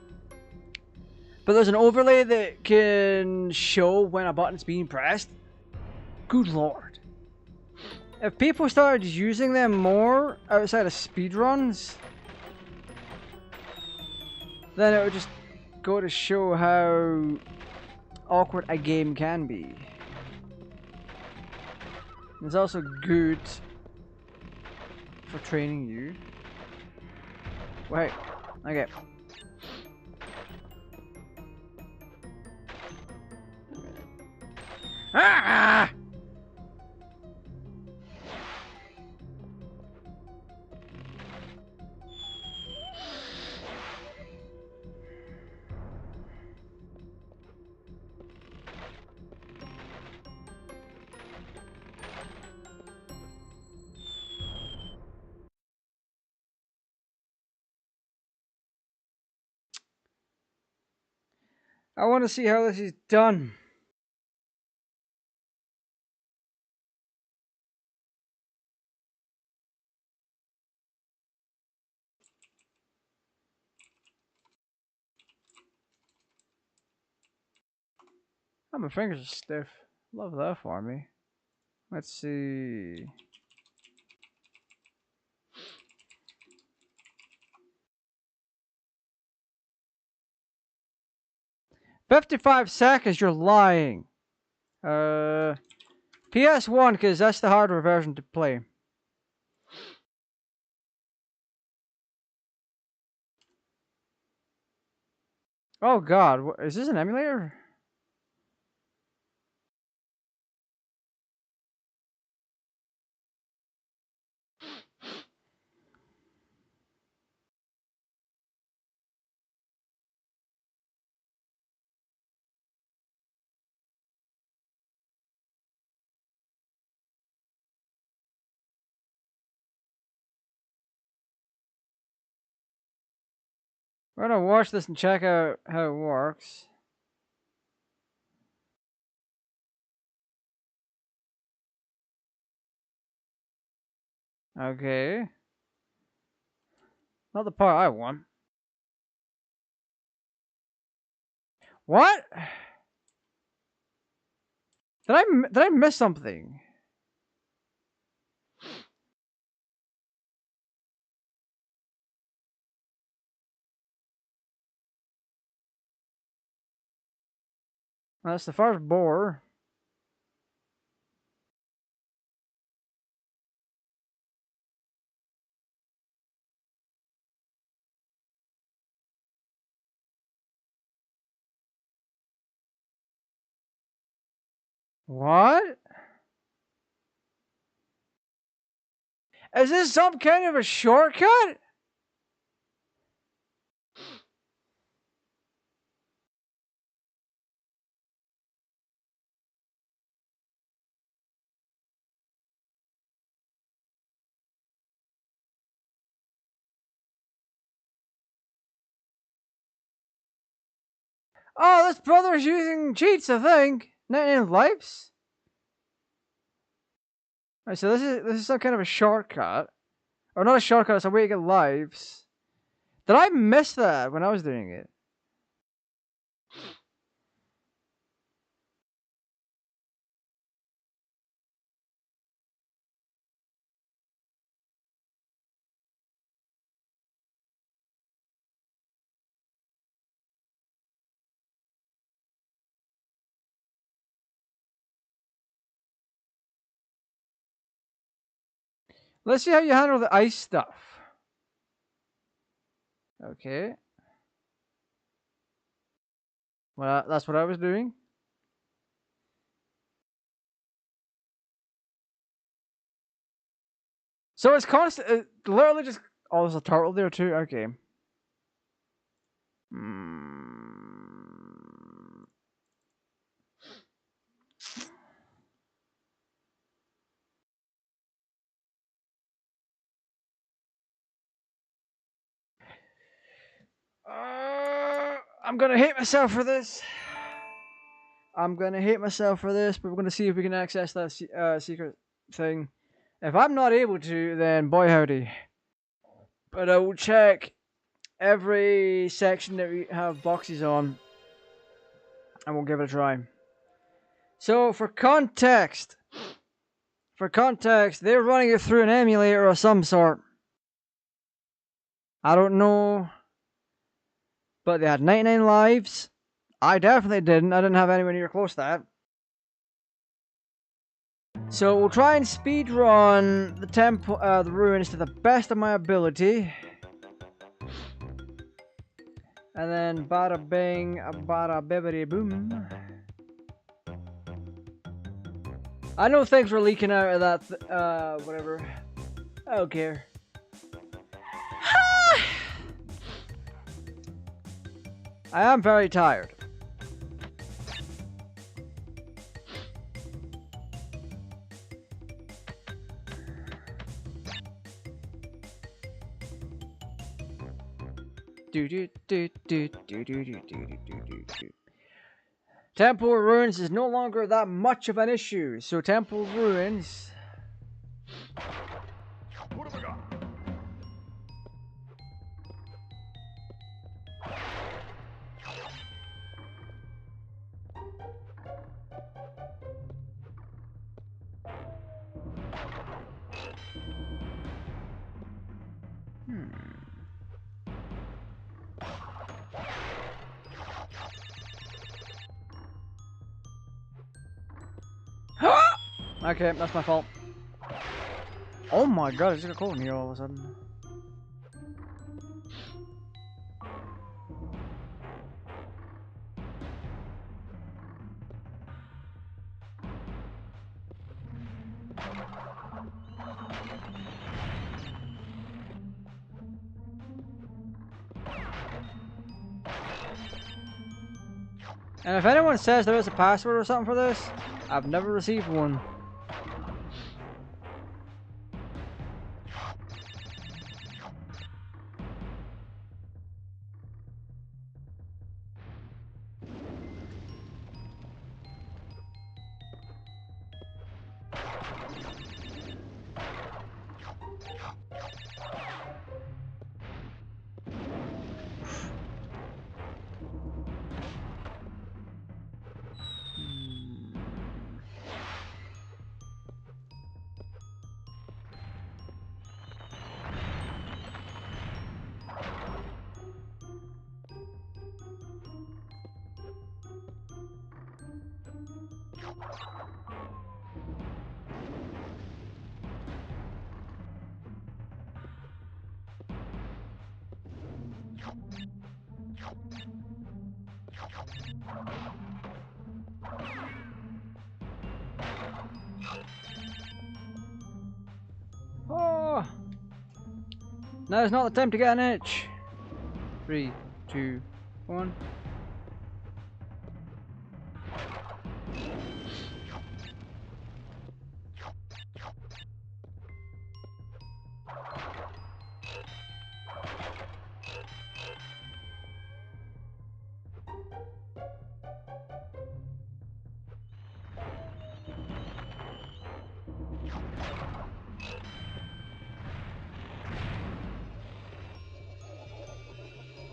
But there's an overlay that can show when a button's being pressed. Good lord. If people started using them more outside of speedruns, then it would just go to show how awkward a game can be. It's also good for training you. Wait, okay. Ah! I want to see how this is done. Oh, my fingers are stiff. Love that for me. Let's see. "55 seconds, you're lying." PS1, because that's the hardware version to play. Oh god, is this an emulator? We're gonna watch this and check out how it works. Okay. Not the part I want. What? Did I miss something? That's the first boar. What? Is this some kind of a shortcut? Oh, this brother's using cheats, I think. 99 lives? Alright, so this is some kind of a shortcut. Or not a shortcut, it's a way to get lives. Did I miss that when I was doing it? Let's see how you handle the ice stuff. Okay. Well, that's what I was doing. So it's constant. Literally just. Oh, there's a turtle there too. Okay. I'm gonna hate myself for this. I'm gonna hate myself for this, but we're gonna see if we can access that secret thing. If I'm not able to, then boy howdy. But I will check every section that we have boxes on, and we'll give it a try. So for context, they're running it through an emulator of some sort. I don't know, but they had 99 lives. I definitely didn't. I didn't have anywhere near close to that. So we'll try and speed run the temple, the ruins to the best of my ability. And then bada bing, bada bibbidi boom. I know things were leaking out of that, whatever. I don't care. I am very tired. Temple ruins is no longer that much of an issue, so temple ruins. What have I got? Okay, that's my fault. Oh my god, it's just got cold in here all of a sudden. And if anyone says there is a password or something for this, I've never received one. Oh! Now is not the time to get an itch. 3, 2, 1.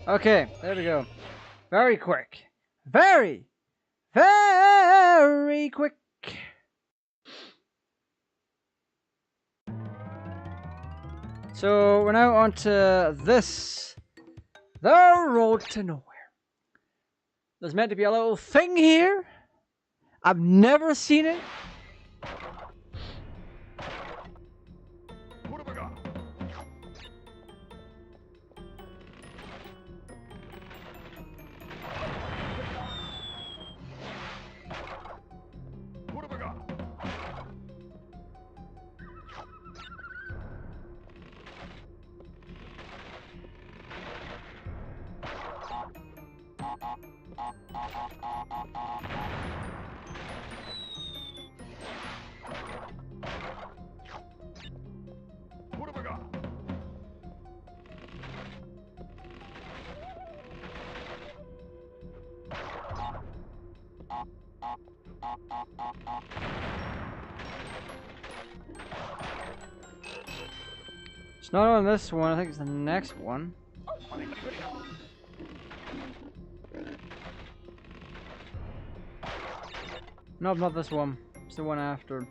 Okay, there we go. Very quick. Very quick. So we're now on to this. The road to nowhere. There's meant to be a little thing here. I've never seen it. What have I What have I got? It's not on this one, I think it's the next one. Nope, not this one. It's the one after.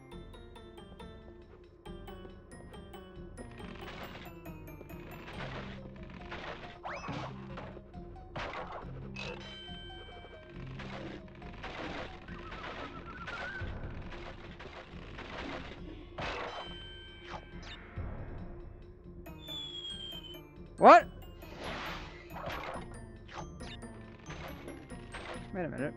What? Wait a minute.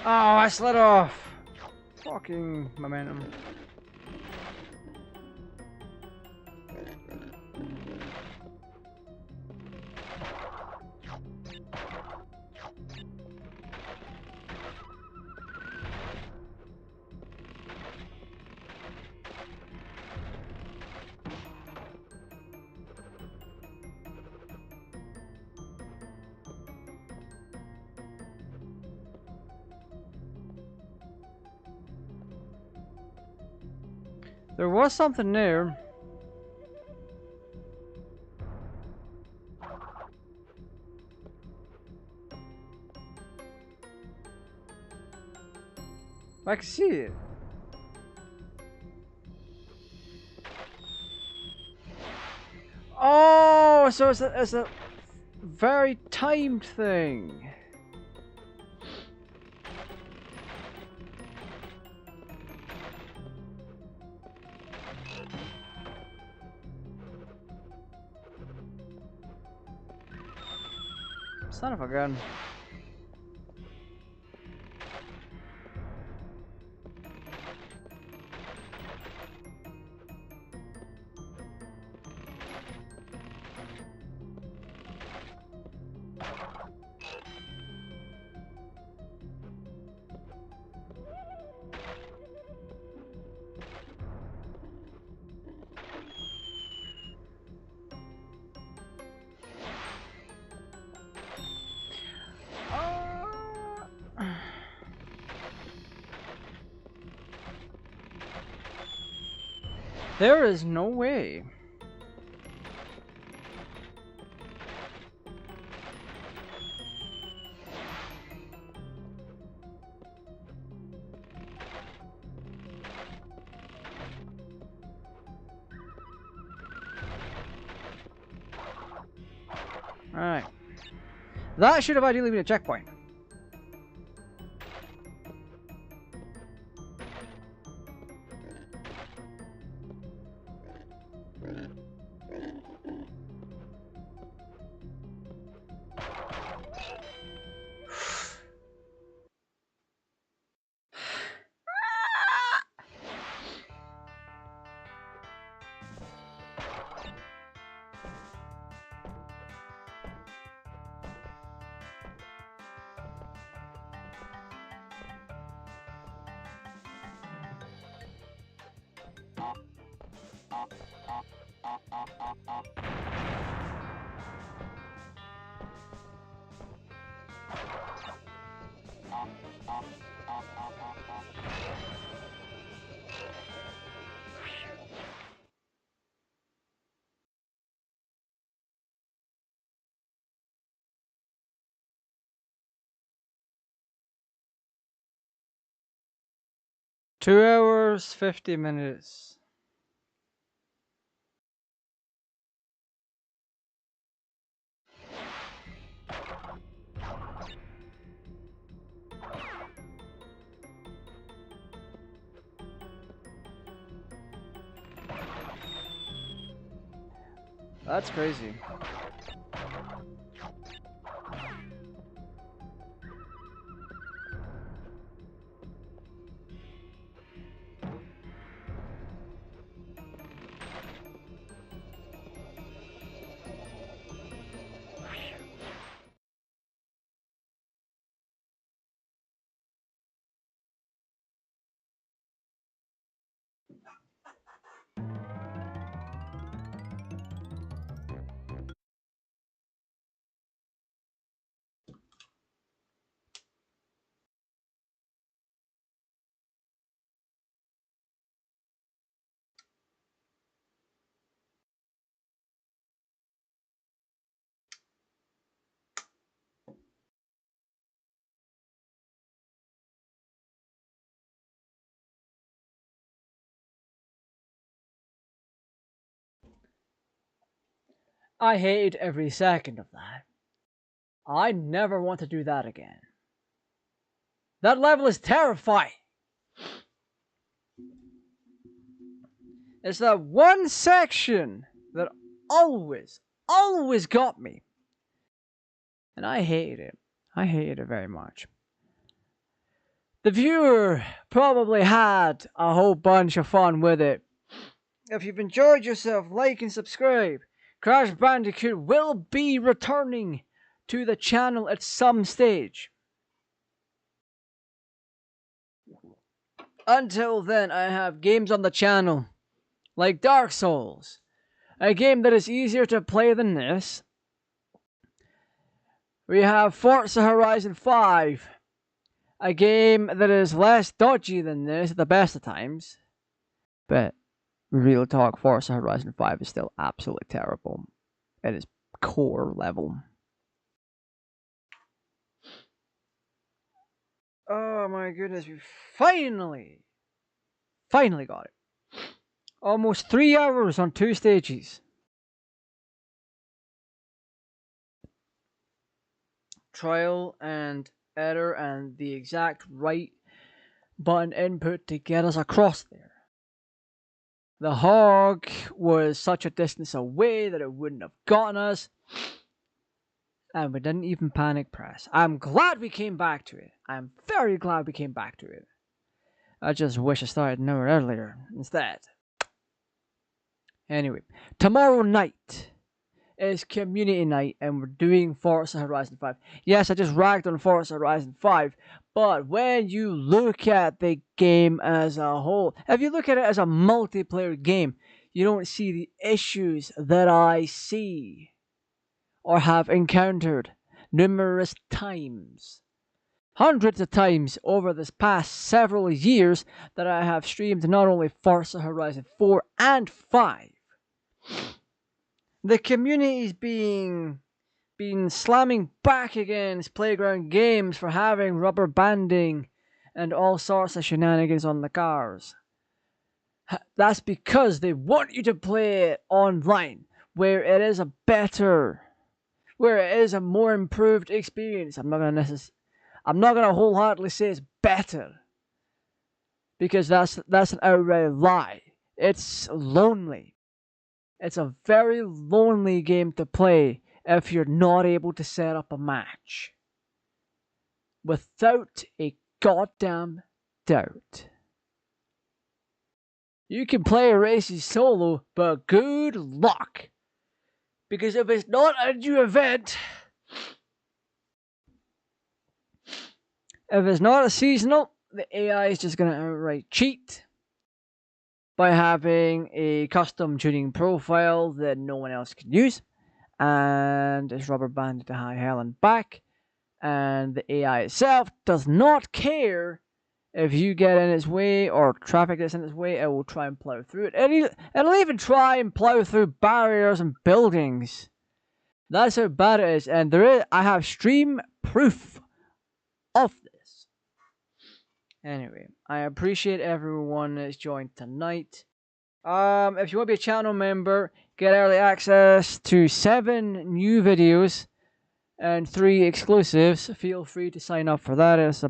Oh, I slid off. Fucking momentum. There was something there. I can see it. Oh, so it's a very timed thing. Son of a gun. There is no way. Alright. That should have ideally been a checkpoint. Two hours, 50 minutes. That's crazy. I hated every second of that. I never want to do that again. That level is terrifying. It's that one section that always got me. And I hated it. I hated it very much. The viewer probably had a whole bunch of fun with it. If you've enjoyed yourself, like and subscribe. Crash Bandicoot will be returning to the channel at some stage. Until then, I have games on the channel like Dark Souls, a game that is easier to play than this. We have Forza Horizon 5, a game that is less dodgy than this at the best of times. But real talk, Forza Horizon 5 is still absolutely terrible at its core level. Oh my goodness, we finally got it. Almost 3 hours on 2 stages. Trial and error and the exact right button input to get us across there. The hog was such a distance away that it wouldn't have gotten us. And we didn't even panic press. I'm glad we came back to it. I'm very glad we came back to it. I just wish I started an hour earlier instead. Anyway, tomorrow night is community night and we're doing Forza Horizon 5. Yes, I just ragged on Forza Horizon 5, but when you look at the game as a whole, if you look at it as a multiplayer game, you don't see the issues that I see or have encountered numerous times. Hundreds of times over this past several years that I have streamed not only Forza Horizon 4 and 5. The community's been slamming back against Playground Games for having rubber banding and all sorts of shenanigans on the cars. That's because they want you to play it online, where it is a better, where it is a more improved experience. I'm not gonna wholeheartedly say it's better, because that's an outright lie. It's lonely. It's a very lonely game to play if you're not able to set up a match. Without a goddamn doubt. You can play races solo, but good luck. Because if it's not a new event, if it's not a seasonal, the AI is just going to outright cheat by having a custom tuning profile that no one else can use, and it's rubber banded to high hell and back, and the AI itself does not care if you get in its way or traffic gets in its way. It will try and plow through it. It'll even try and plow through barriers and buildings. That's how bad it is, and I have stream proof of this. Anyway, I appreciate everyone that's joined tonight. If you want to be a channel member, get early access to 7 new videos and 3 exclusives. Feel free to sign up for that. It's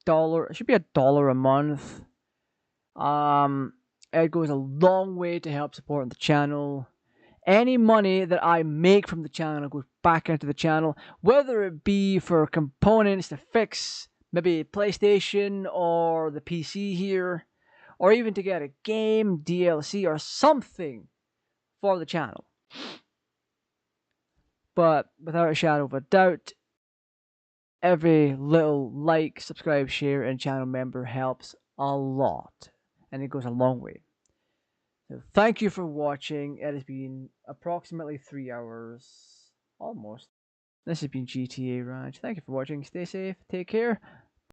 $1. It should be $1 a month. It goes a long way to help support the channel. Any money that I make from the channel goes back into the channel, whether it be for components to fix maybe PlayStation or the PC here, or even to get a game, DLC, or something for the channel. But without a shadow of a doubt, every little like, subscribe, share, and channel member helps a lot, and it goes a long way. So thank you for watching. It has been approximately 3 hours, almost. This has been GTAraj. Thank you for watching. Stay safe. Take care.